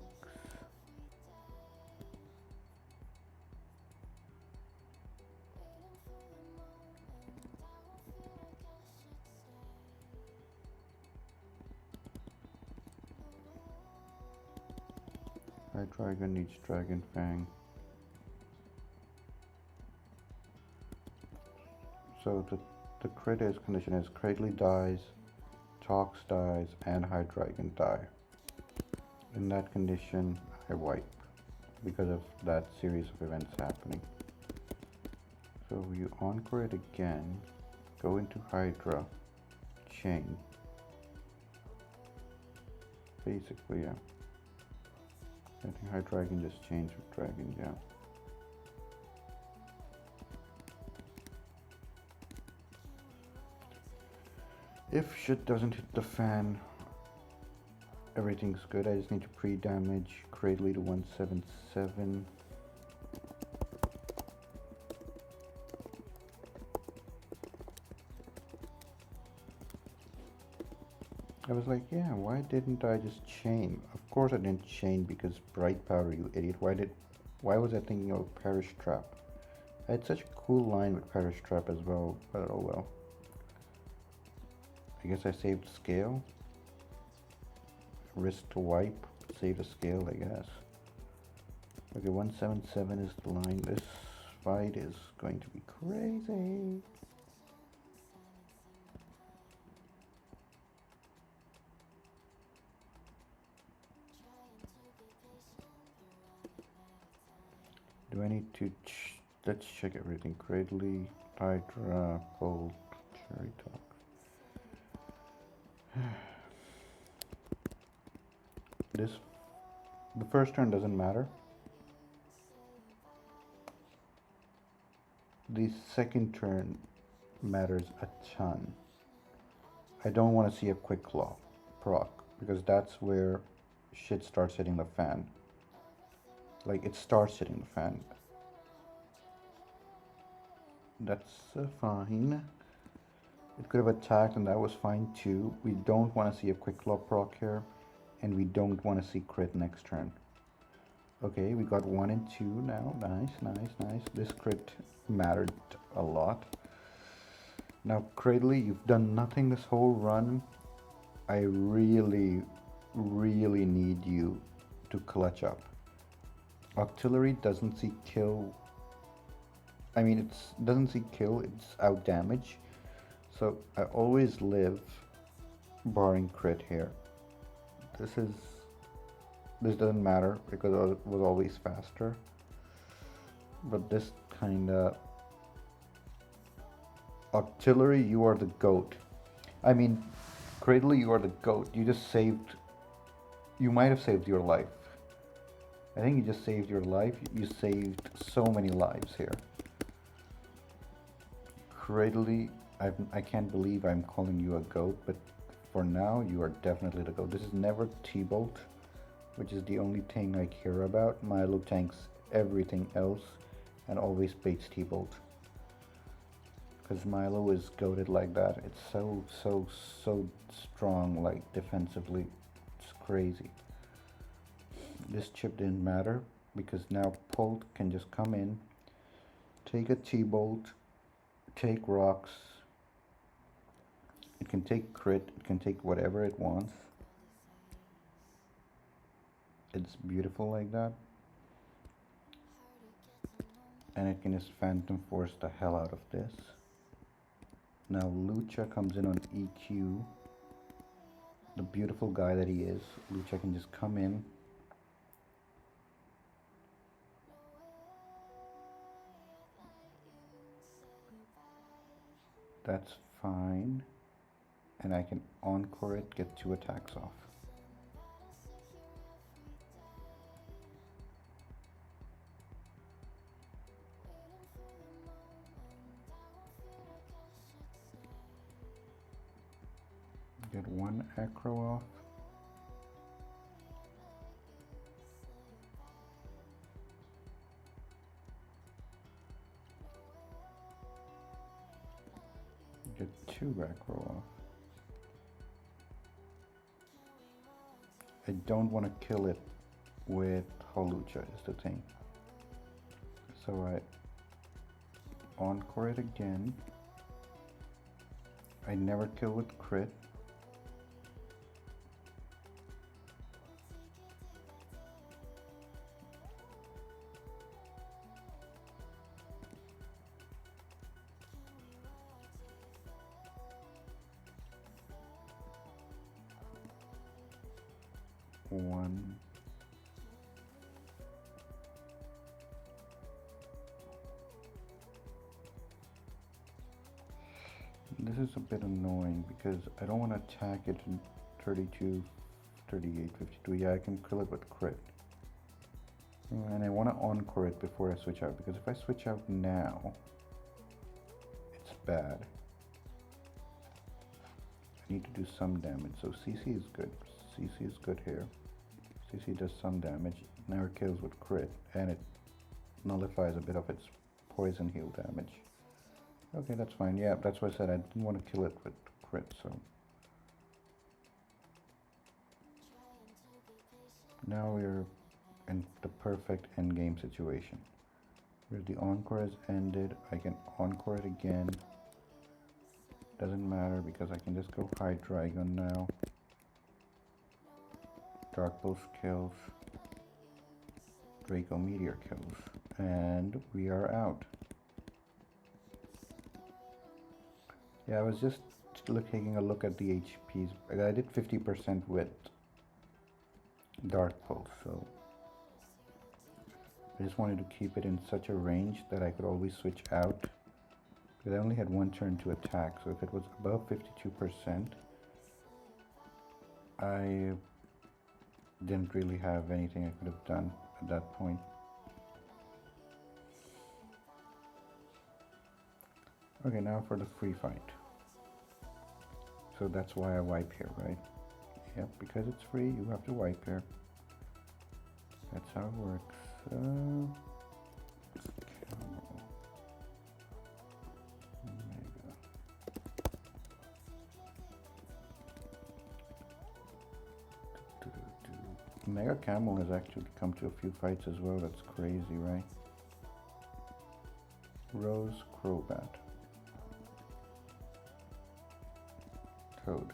Speaker 1: Dragon needs Dragon Fang. So the crit is condition is Cradley dies, Talks dies, and Hydreigon die. In that condition, I wipe because of that series of events happening. So you encore it again, go into Hydra, chain. Basically, yeah. I think Hydreigon just changed with Dragon, yeah. If shit doesn't hit the fan, everything's good. I just need to pre-damage Cradley to 177. I was like, yeah, why didn't I just chain? Of course I didn't chain because Bright Powder, you idiot. Why was I thinking of Perish Trap? I had such a cool line with Perish Trap as well, but oh well. I guess I saved scale. Risk to wipe, save a scale, I guess. Okay, 177 is the line. This fight is going to be crazy. Do I need to let's check everything. Cradley, Hydra, Bolt, Cherry Talk. The first turn doesn't matter. The second turn matters a ton. I don't want to see a quick claw proc because that's where shit starts hitting the fan. Like, it starts hitting the fan. That's fine. It could have attacked and that was fine too. We don't want to see a quick claw proc here. And we don't want to see crit next turn. Okay, we got 1 and 2 now. Nice, nice, nice. This crit mattered a lot. Now, Cradley, you've done nothing this whole run. I really, really need you to clutch up. Artillery doesn't see kill. I mean, it doesn't see kill, it's out damage. So I always live barring crit here. This doesn't matter because it was always faster. But this kinda... Artillery, you are the GOAT. I mean, Cradley, you are the GOAT. You just saved... You might have saved your life. I think you just saved your life. You saved so many lives here. Cradley, I can't believe I'm calling you a goat, but for now, you are definitely the goat. This is never T-Bolt, which is the only thing I care about. Milo tanks everything else and always baits T-Bolt. Because Milo is goated like that. It's so strong, like defensively. It's crazy. This chip didn't matter because now Bolt can just come in, take a T-Bolt, take rocks. It can take crit, it can take whatever it wants. It's beautiful like that. And it can just Phantom Force the hell out of this. Now Lucha comes in on EQ. The beautiful guy that he is, Lucha can just come in. That's fine. And I can encore it, get 2 attacks off. Get 1 acro off. Get 2 acro off. I don't want to kill it with Holucha is the thing. So I encore it again. I never kill with crit. One. This is a bit annoying because I don't want to attack it in 32, 38, 52. Yeah, I can kill it with crit. And I want to encore it before I switch out because if I switch out now, it's bad. I need to do some damage. So CC is good. CC is good here. CC does some damage. Now it kills with crit and it nullifies a bit of its poison heal damage. Okay, that's fine. Yeah, that's why I said I didn't want to kill it with crit, so. Now we're in the perfect endgame situation. Where the encore has ended, I can encore it again. Doesn't matter because I can just go High Dragon now. Dark Pulse kills. Draco Meteor kills. And we are out. Yeah, I was just taking a look at the HPs. I did 50% with Dark Pulse, so I just wanted to keep it in such a range that I could always switch out. Because I only had 1 turn to attack, so if it was above 52%, I didn't really have anything I could have done at that point. Okay, now for the free fight. So that's why I wipe here, right? Yep, because it's free, you have to wipe here. That's how it works. Mega Camel has actually come to a few fights as well. That's crazy, right? Rose Crobat. Toad.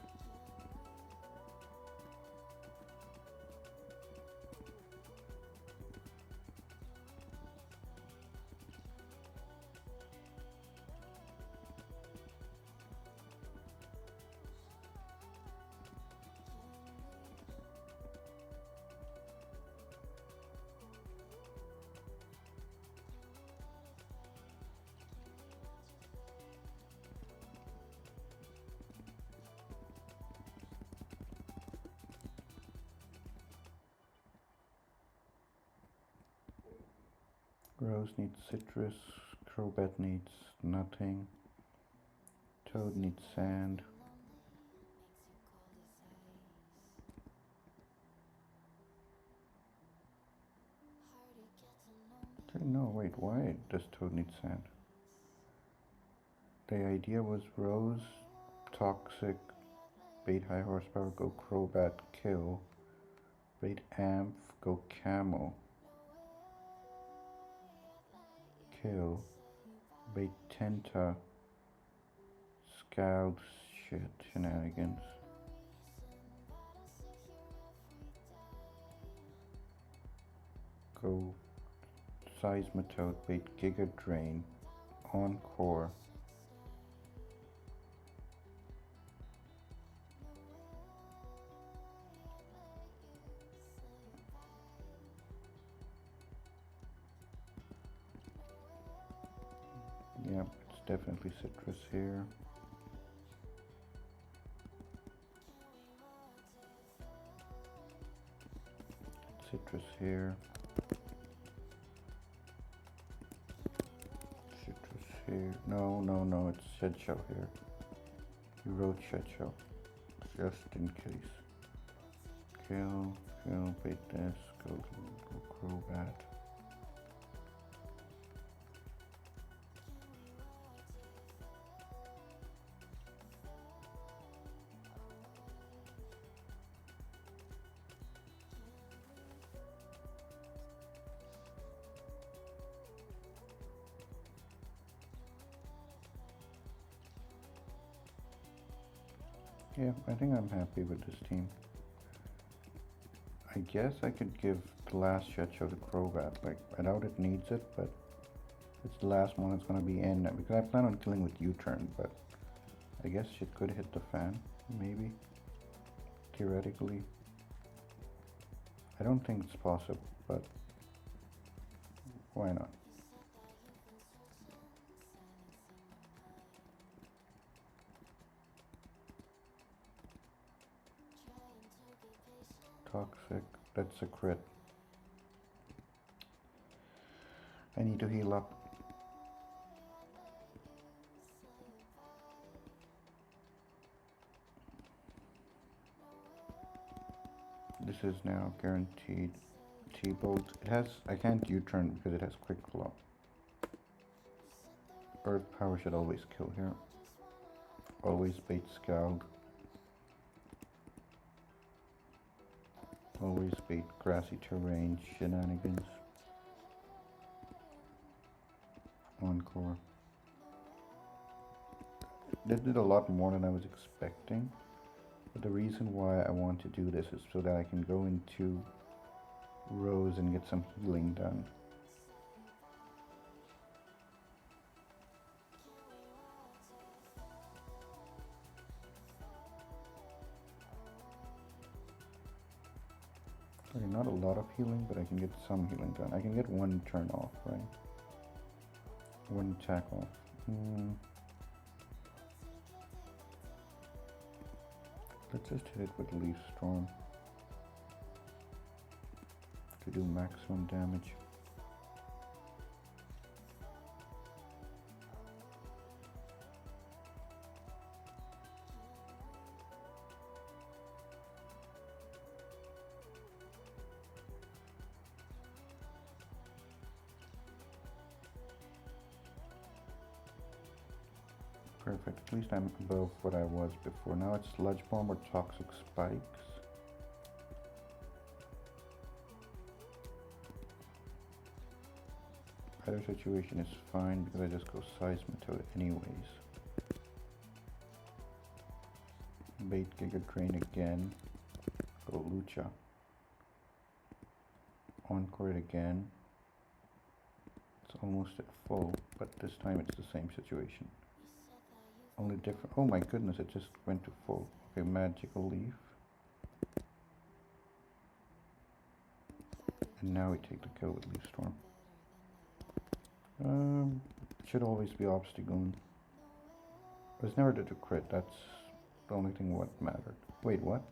Speaker 1: Rose needs citrus. Crobat needs nothing. Toad needs sand. Okay, no, wait, why does Toad need sand? The idea was Rose, Toxic, Bait High Horsepower, go Crobat, kill. Bait Amph, go Camo, kill. Bait Tenta, Scout, shit, shenanigans. Go Seismitoad, bait Giga Drain, Encore. Yep, it's definitely citrus here. Citrus here. Citrus here. No, it's Shed Shell here. You wrote Shed Shell, just in case. Kill, bait this, go Crobat. Yeah, I think I'm happy with this team. I guess I could give the last Shed Shell to Crobat. Like, I doubt it needs it, but it's the last one that's gonna be in. Because I plan on killing with U-turn, but I guess it could hit the fan, maybe. Theoretically. I don't think it's possible, but why not? Toxic, that's a crit. I need to heal up. This is now guaranteed T-Bolt. It has, I can't U-turn because it has Quick Claw. Earth Power should always kill here. Always bait Scald. Always bait grassy terrain shenanigans. Encore. They did a lot more than I was expecting. But the reason why I want to do this is so that I can go into Rose and get some healing done. Okay, not a lot of healing, but I can get some healing done. I can get one turn off, right? One attack off. Let's just hit it with Leaf Storm to do maximum damage. Perfect. At least I'm above what I was before. Now it's Sludge Bomb or Toxic Spikes. Either situation is fine because I just go Seismitoad anyways. Bait Giga Drain again. Go Lucha. Encore it again. It's almost at full, but this time it's the same situation. Only different. Oh my goodness, it just went to full. Okay, Magical Leaf. And now we take the kill with Leaf Storm. It should always be Obstagoon. It was never did to crit, that's the only thing what mattered. Wait, what?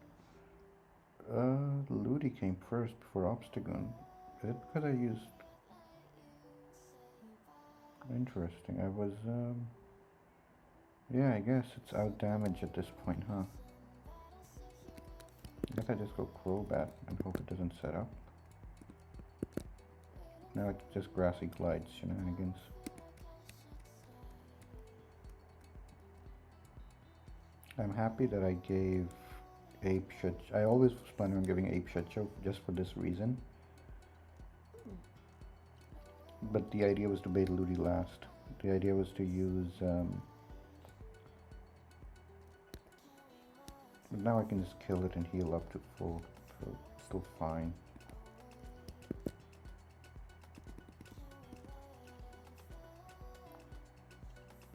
Speaker 1: Ludi came first before Obstagoon. Is it because I used... Interesting. I was, yeah, I guess it's out damage at this point, huh? I guess I just go Crobat and hope it doesn't set up. Now it's just Grassy Glide shenanigans. I'm happy that I gave Ape Shut. I always was planning on giving Ape Shut just for this reason. But the idea was to bait Ludi last. The idea was to use but now I can just kill it and heal up to full, so it's still fine.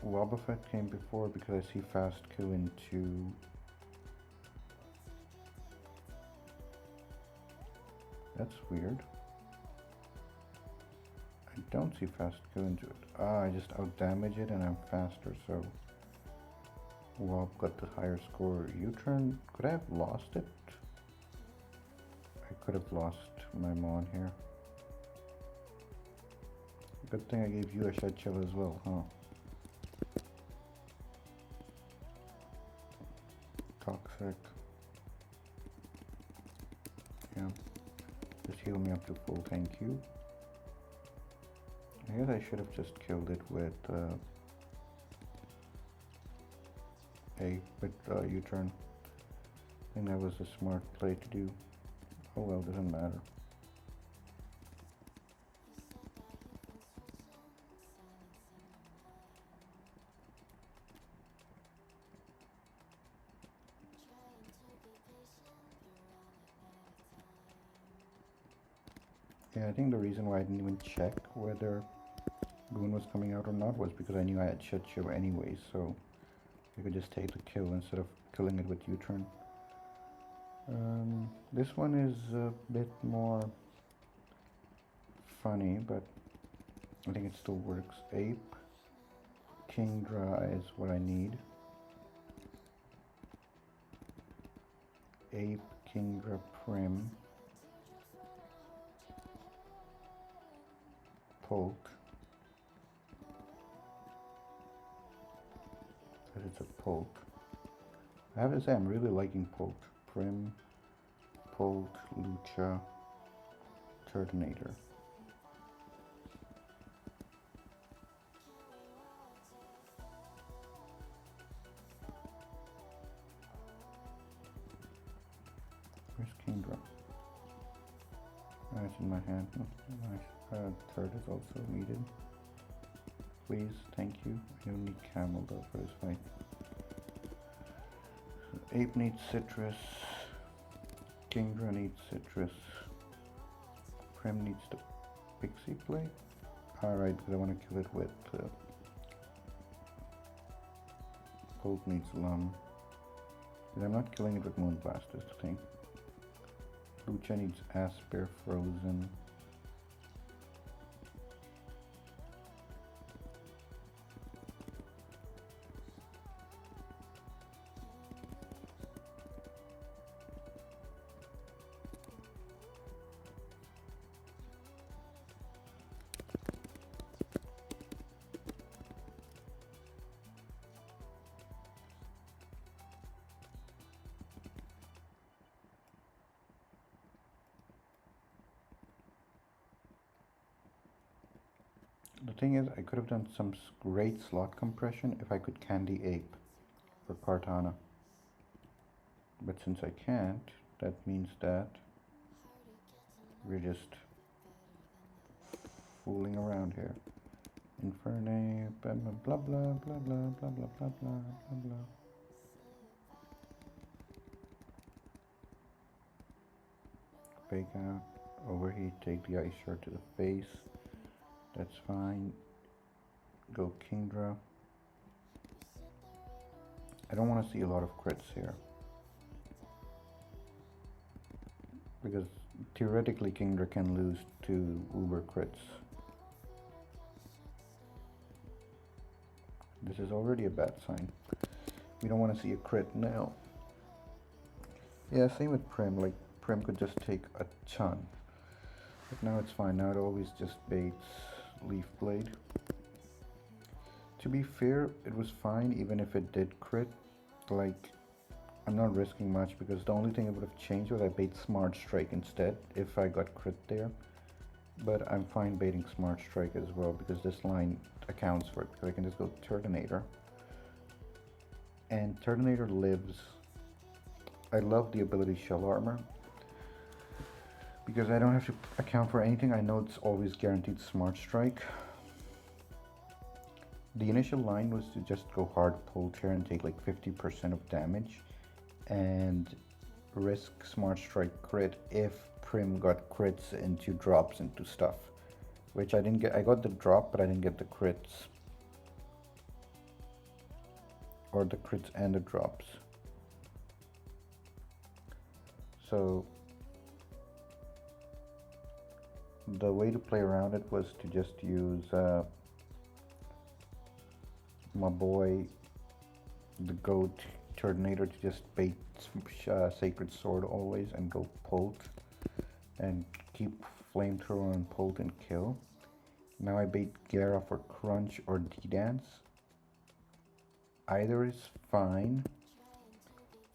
Speaker 1: Wobbuffet came before because I see fast kill into that's weird. I don't see fast kill into it. Ah, I just out damage it and I'm faster, so Wob got the higher score. U-turn, could I have lost it? I could have lost my Mon here. Good thing I gave you a Shed Shell as well, huh? Toxic. Yeah. Just heal me up to full, thank you. I guess I should have just killed it with U-turn. I think that was a smart play to do. Oh well, doesn't matter. Yeah, I think the reason why I didn't even check whether Goon was coming out or not was because I knew I had Shut Show anyway, so I could just take the kill instead of killing it with U-turn. This one is a bit more funny, but I think it still works. Ape, Kingdra is what I need. Ape, Kingdra, Prim, Poke. But it's a Poke. I have to say I'm really liking Poke. Prim, Poke, Lucha, Turtonator. Where's Kingdra? Oh, it's in my hand. Oh, nice. Third is also needed. Please, thank you. I don't need Camel though for this fight. So Ape needs Citrus. Kingdra needs Citrus. Prim needs the Pixie Plate. Alright, because I want to kill it with Poke needs Lum. But I'm not killing it with Moonblast is the thing. Lucha needs Asper Frozen. The thing is, I could have done some great slot compression if I could Candy Ape for Kartana. But since I can't, that means that we're just fooling around here. Infernape, blah blah blah blah blah blah blah blah blah blah blah. Fake out, overheat, take the ice shard to the face. That's fine. Go Kingdra. I don't want to see a lot of crits here. Because theoretically Kingdra can lose to Uber crits. This is already a bad sign. We don't want to see a crit now. Yeah, same with Prim. Like, Prim could just take a ton. But now it's fine. Now it always just baits Leaf Blade. to be fair, it was fine even if it did crit. Like, I'm not risking much because the only thing it would have changed was I bait Smart Strike instead if I got crit there. But I'm fine baiting Smart Strike as well because this line accounts for it, because I can just go Turtonator. And Turtonator lives. I love the ability Shell Armor because I don't have to account for anything. I know it's always guaranteed Smart Strike. The initial line was to just go hard pull here and take like 50% of damage and risk Smart Strike crit if Prim got crits into drops into stuff, which I didn't get. I got the drop, but I didn't get the crits, or the crits and the drops. So the way to play around it was to just use my boy, the goat Turtonator, to just bait Sacred Sword always and go Pult and keep Flamethrower and Pult and kill. Now I bait Gera for Crunch or D-Dance. Either is fine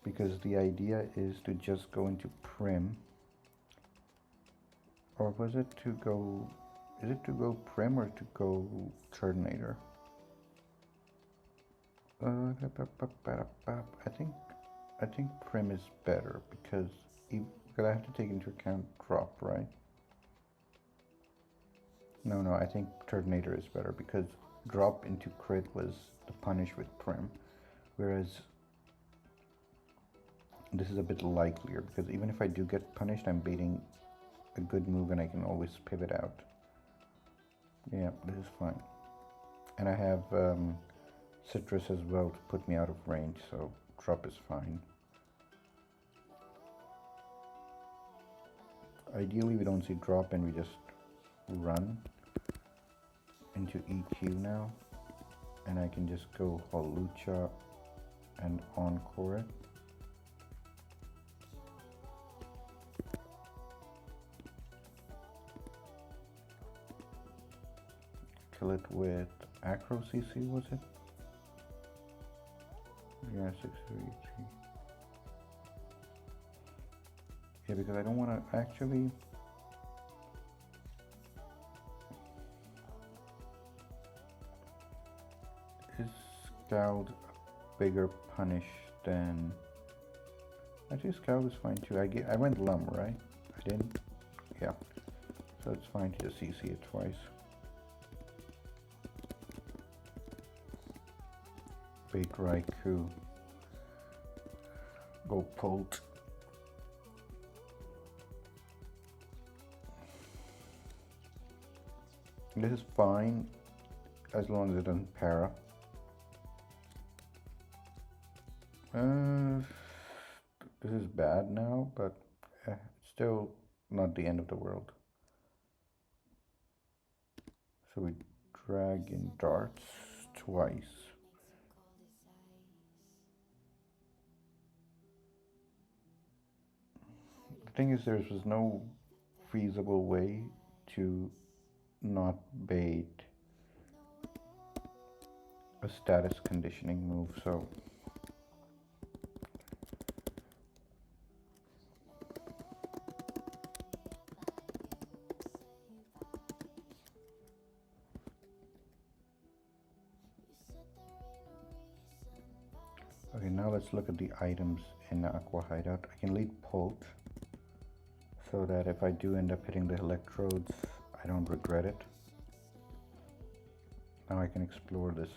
Speaker 1: because the idea is to just go into Prim. Or was it to go, is it to go Prim or to go Turtonator? I think Prim is better because I have to take into account drop, right? No, I think Turtonator is better because drop into crit was the punish with Prim, whereas this is a bit likelier because even if I do get punished, I'm baiting a good move and I can always pivot out. Yeah, this is fine. And I have Citrus as well to put me out of range, so drop is fine. Ideally we don't see drop and we just run into EQ now, and I can just go Hawlucha and Encore it. Kill it with Acro CC, was it? Yeah, 633. Yeah, because I don't want to actually. Is Scald a bigger punish than? Actually, Scald is fine too. I went Lum, right? I didn't. Yeah, so it's fine to just CC it twice. Bait Raikou. Go Pult. This is fine as long as it doesn't para. This is bad now, but still not the end of the world. So we drag in darts twice. The thing is, there was no feasible way to not bait a status conditioning move, so okay, now let's look at the items in Aqua Hideout. I can lead Pult so that if I do end up hitting the electrodes, I don't regret it. Now I can explore this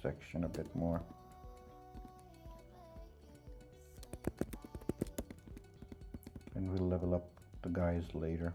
Speaker 1: section a bit more. And we'll level up the guys later.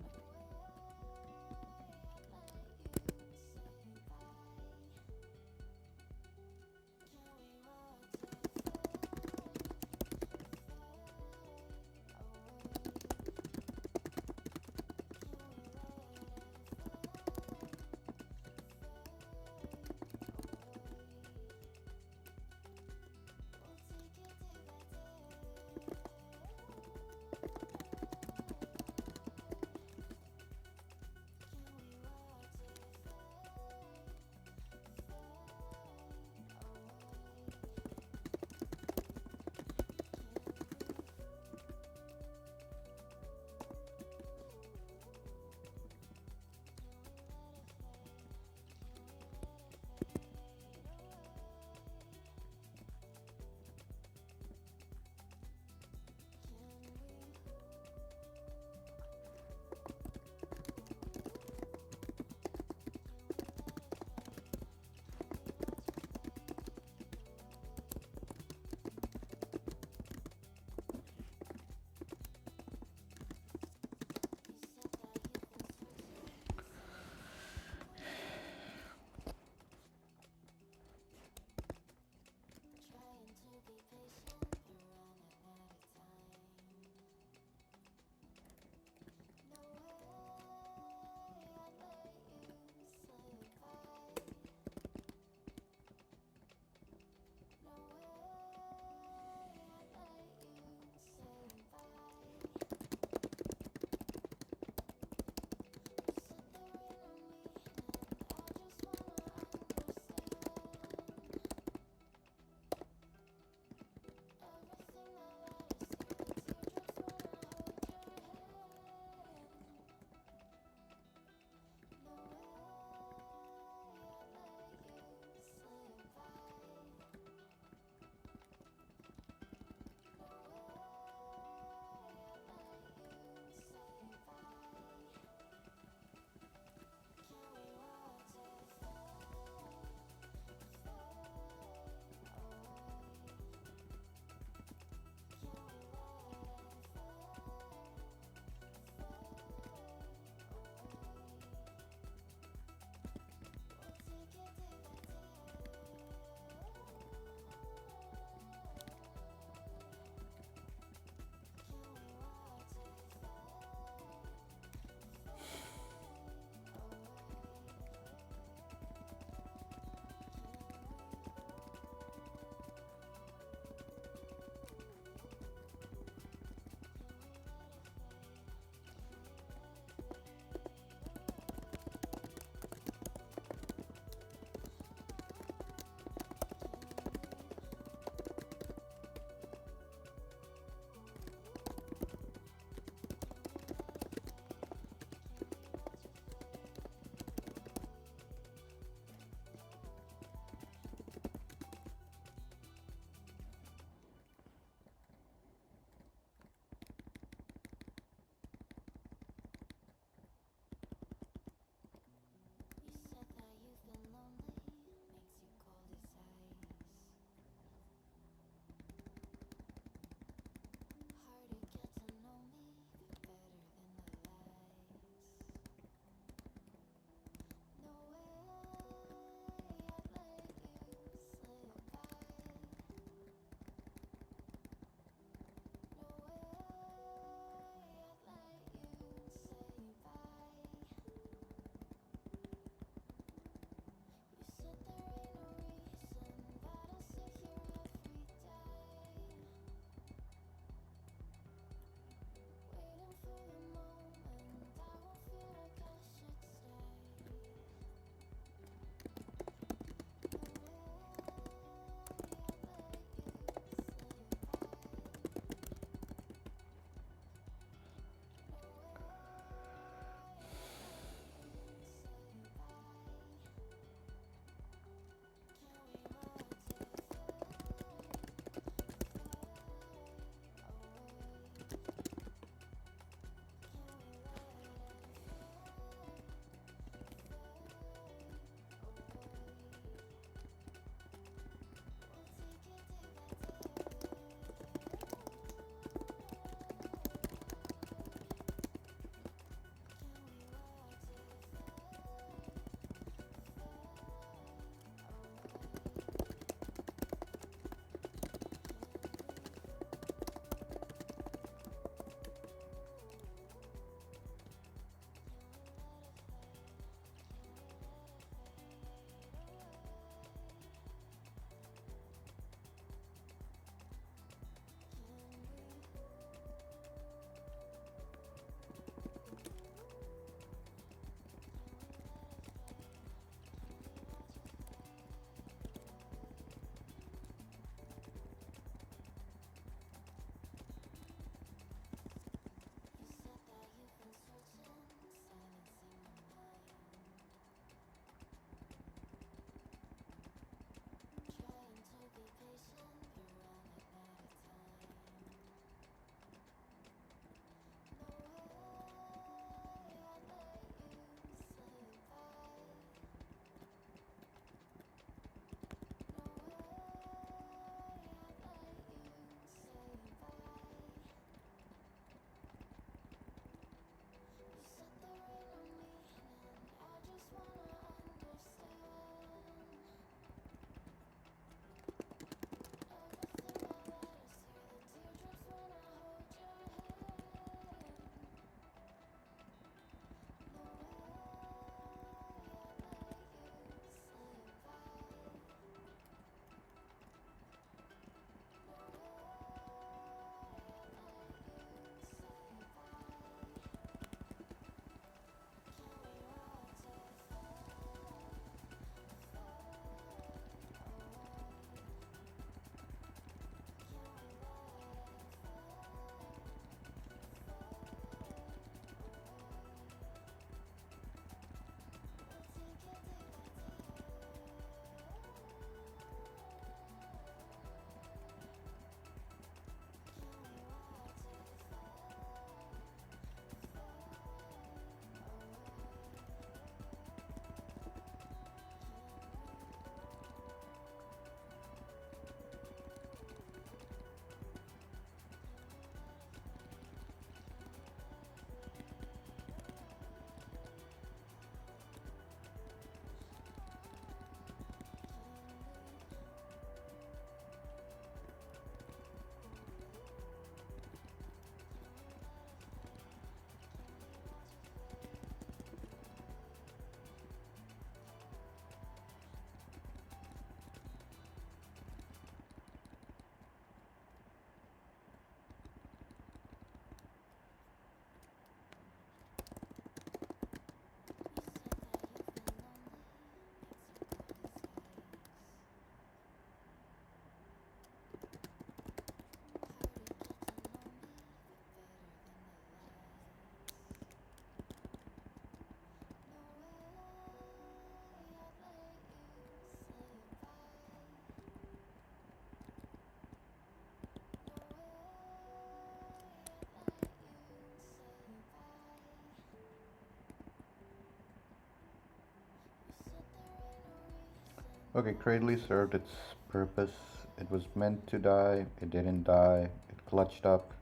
Speaker 1: Okay, Cradley served its purpose. It was meant to die. It didn't die. It clutched up.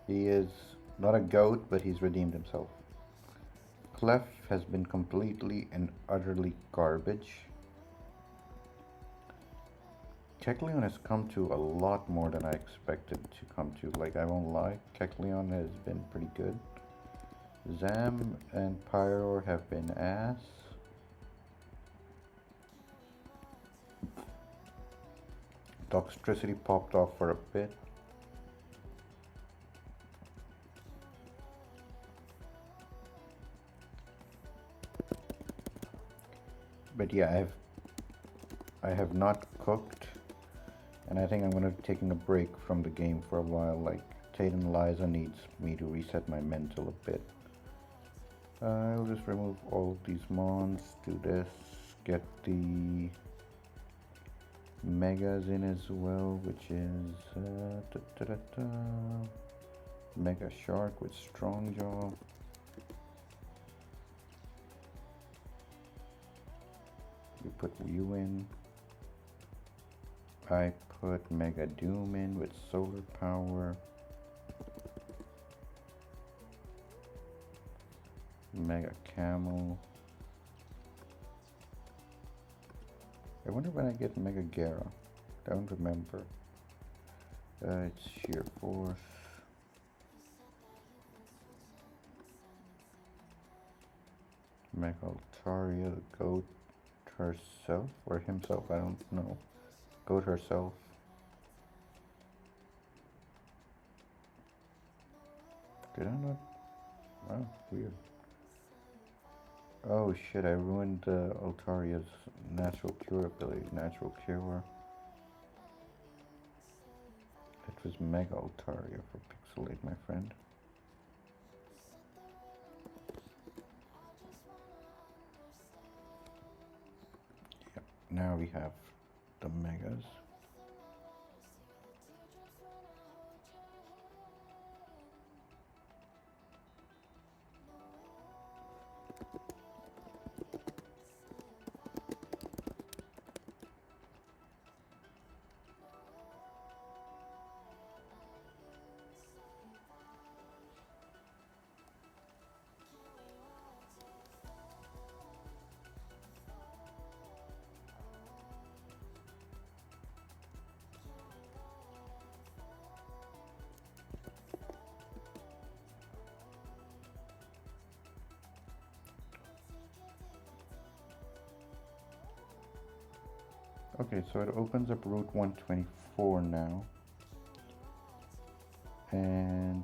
Speaker 1: He is not a goat, but he's redeemed himself. Clef has been completely and utterly garbage. Kecleon has come to a lot more than I expected to come to. Like, I won't lie, Kecleon has been pretty good. Zam and Pyro have been ass. Toxtricity popped off for a bit. But yeah, I have not cooked, and I think I'm gonna be taking a break from the game for a while. Like, Tatum Liza needs me to reset my mental a bit. I'll just remove all of these mons, do this, get the megas in as well, which is Mega Shark with Strong Jaw. You put you in. I put Mega Doom in with Solar Power. Mega Camel. I wonder when I get Mega Gera. Don't remember. It's Sheer Force. Mega Altaria, the goat herself or himself, I don't know. Goat herself. Did I not? Oh, weird. Oh shit, I ruined Altaria's natural cure ability. Natural cure. It was Mega Altaria for Pixelate, my friend. Yep, now we have the Megas. Okay, so it opens up Route 124 now. And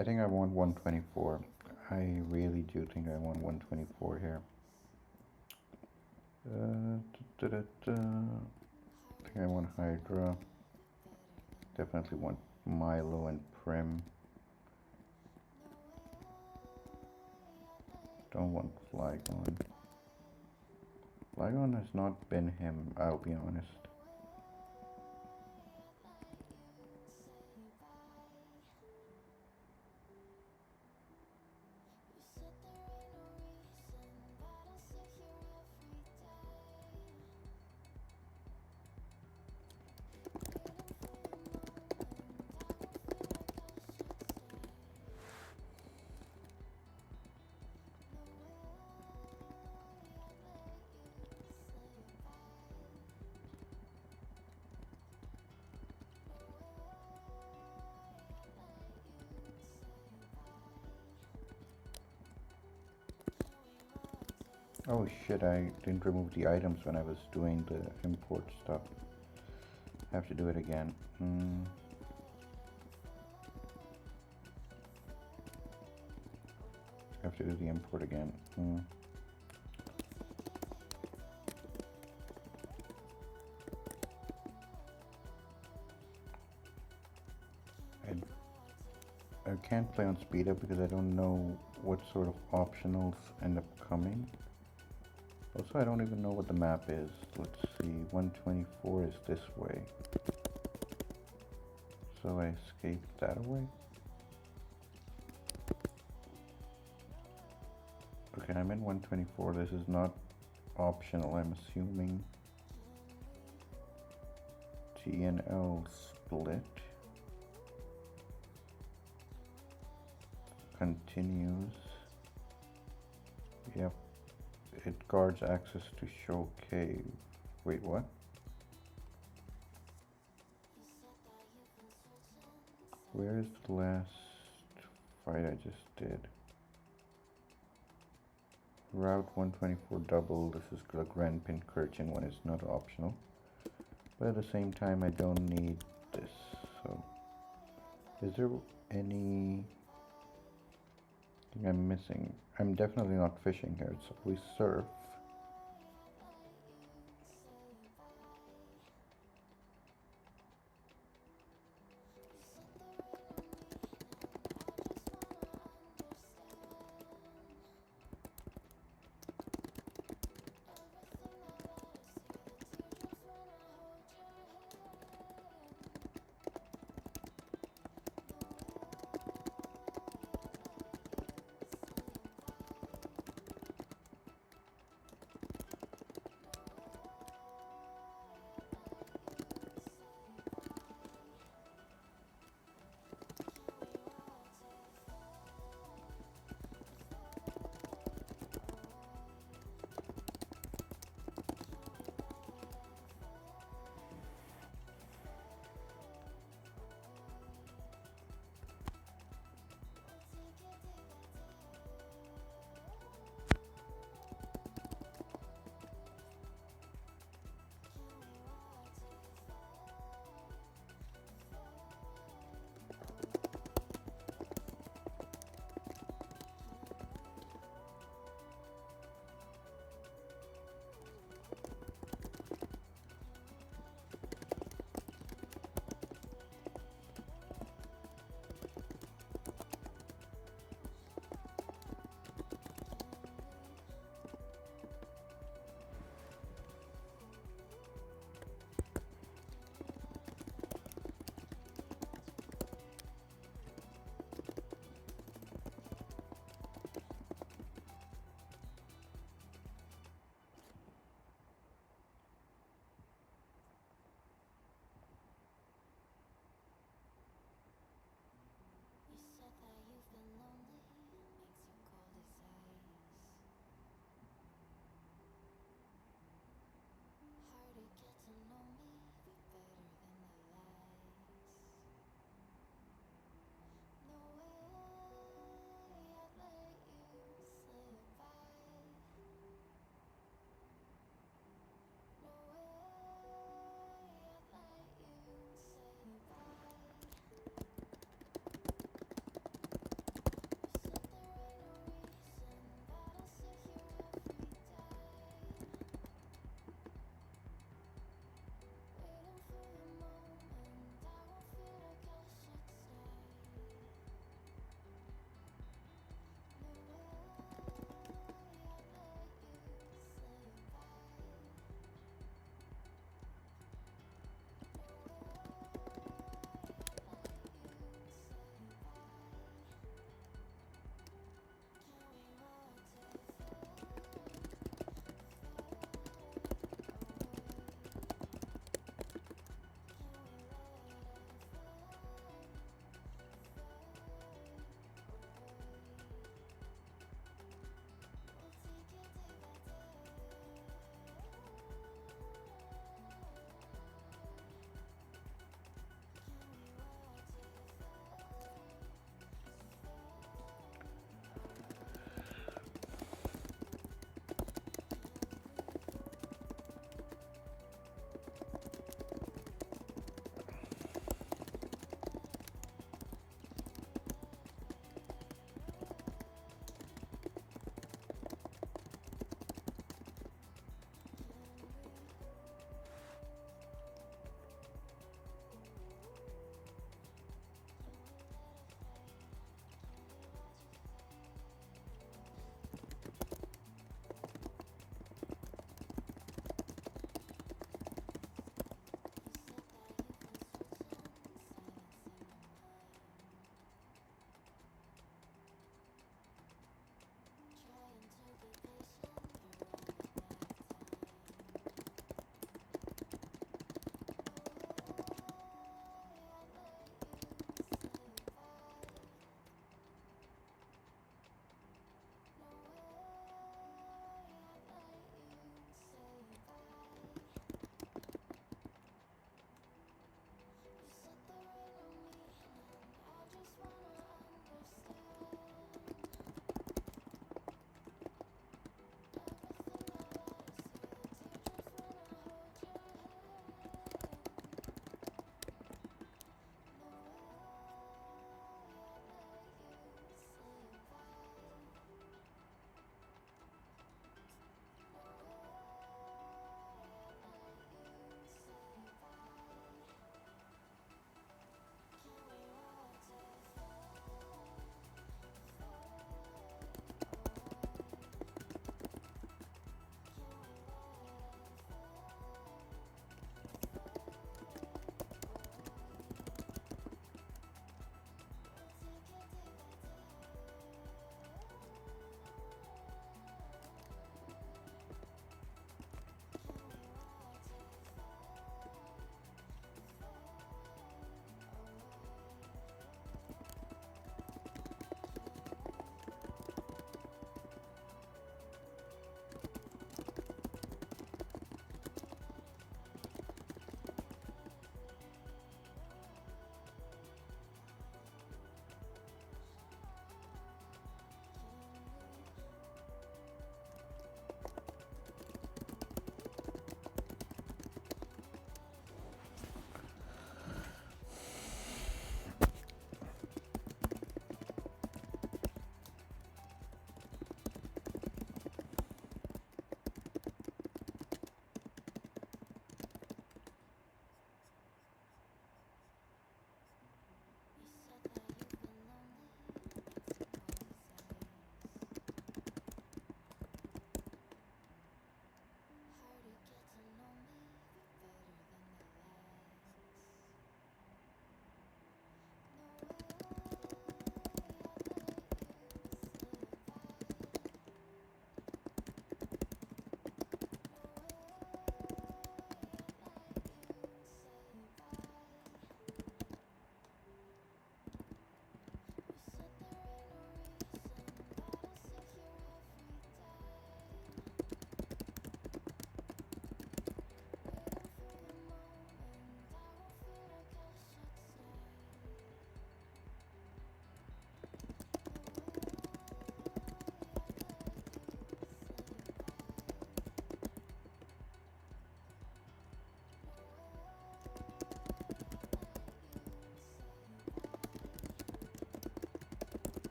Speaker 1: I think I want 124. I really do think I want 124 here. I think I want Hydra. Definitely want Milo and Prim. Don't want Flygon. Flygon has not been him, I'll be honest. Oh shit, I didn't remove the items when I was doing the import stuff. Have to do it again. Have to do the import again. I can't play on speed up because I don't know what sort of optionals end up coming. Also, I don't even know what the map is. Let's see, 124 is this way. So I escaped that way. Okay, I'm in 124. This is not optional, I'm assuming. T and L split. Continues. Yep. It guards access to show cave. Wait, what? Where is the last fight I just did? Route 124 double. This is the Grand Pincurchin one. Is not optional. But at the same time, I don't need this. So, is there any thing I'm missing? I'm definitely not fishing here. It's always surf.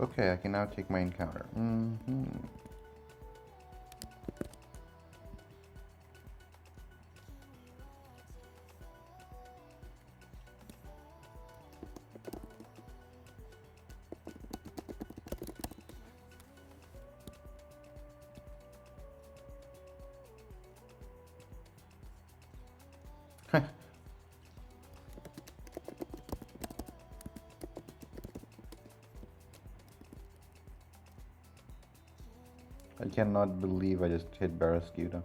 Speaker 1: Okay, I can now take my encounter. I cannot believe I just hit Barraskewda.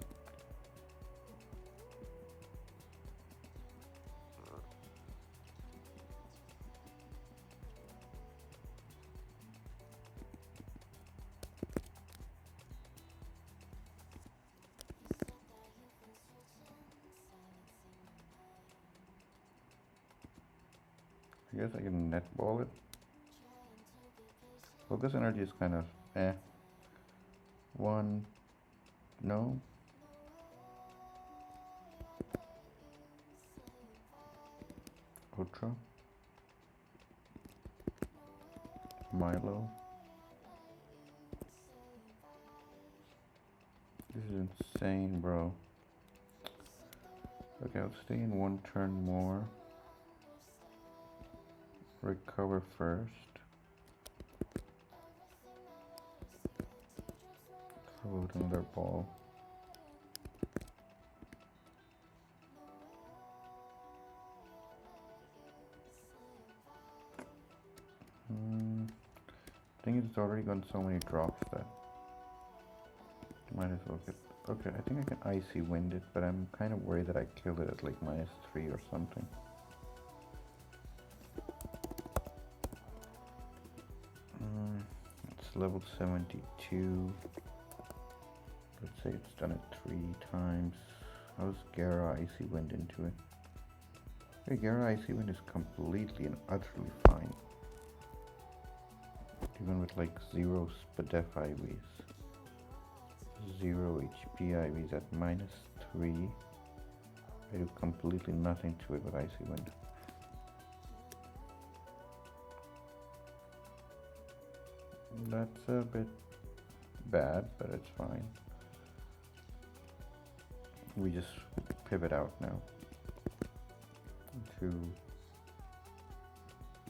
Speaker 1: I guess I can netball it. Focus energy is kind of eh. One, no. Ultra. Milo. This is insane, bro. Okay, I'll stay in one turn more. Recover first. Throw out another ball. I think it's already gotten so many drops that might as well get. Okay, I think I can icy wind it, but I'm kind of worried that I kill it at like -3 or something. It's level 72. Let's say it's done it 3 times. How's Gara icy wind into it? Hey, Gara icy wind is completely and utterly fine. Even with like 0 SPDEF IVs. 0 HP IVs at -3. I do completely nothing to it with icy wind. That's a bit bad, but it's fine. We just pivot out now. To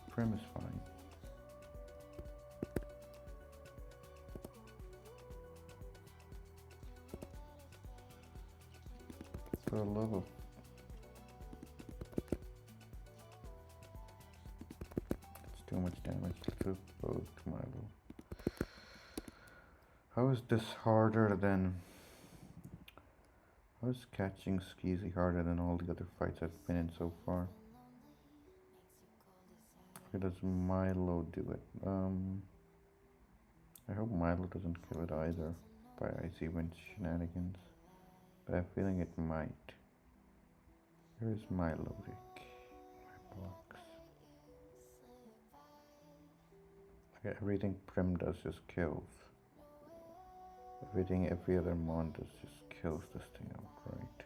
Speaker 1: Prim is fine. For the love of... It's too much damage to both Milo. How is this harder than... How is catching Skeezy harder than all the other fights I've been in so far? How does Milo do it? I hope Milo doesn't kill it either by icy wind shenanigans. But I have a feeling it might. Where is Milo, Rick? My box. Okay, everything Prim does just kills. Everything every other mon does just kills this thing outright.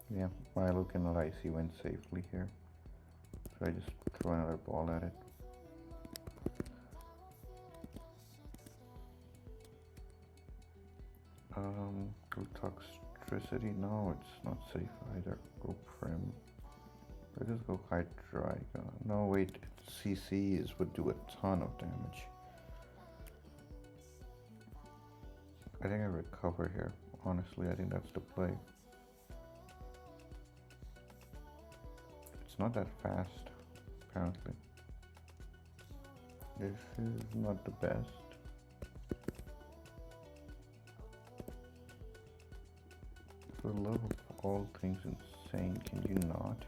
Speaker 1: Yeah, Milo cannot icy wind safely here. So I just throw another ball at it. Go Toxtricity? No, it's not safe either. Go Prim. Let's just go Hydreigon. No, wait, CC would do a ton of damage. I think I recover here. Honestly, I think that's the play. It's not that fast, apparently. This is not the best. For the love of all things insane, can you not?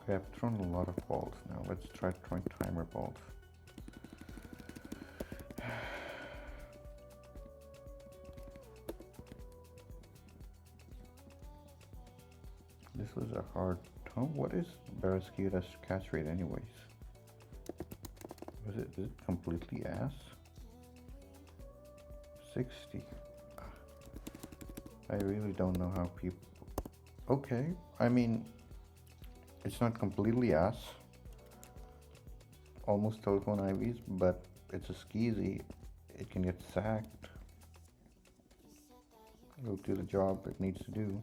Speaker 1: Okay, I've thrown a lot of balls now. Let's try throwing timer balls. This was a hard... Oh, what is Barraskewda's catch rate anyways? It Is it completely ass? 60. I really don't know how people... Okay, I mean, it's not completely ass. Almost telephone IVs, but it's a skeezy. It can get sacked. It'll do the job it needs to do.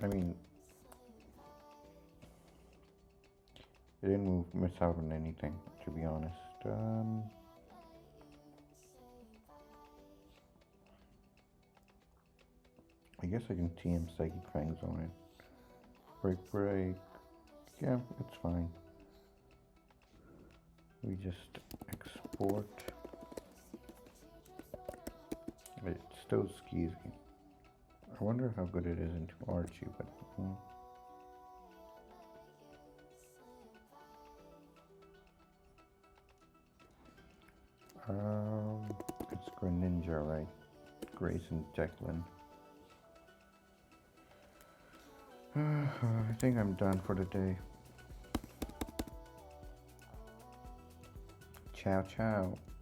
Speaker 1: I mean, it didn't miss out on anything, to be honest. I guess I can TM Psychic Fangs on it. Break. Yeah, it's fine. We just export. It's still skeezy. I wonder how good it is into Archie, but it's Greninja, right? Grayson Declan. I think I'm done for the day. Ciao, ciao.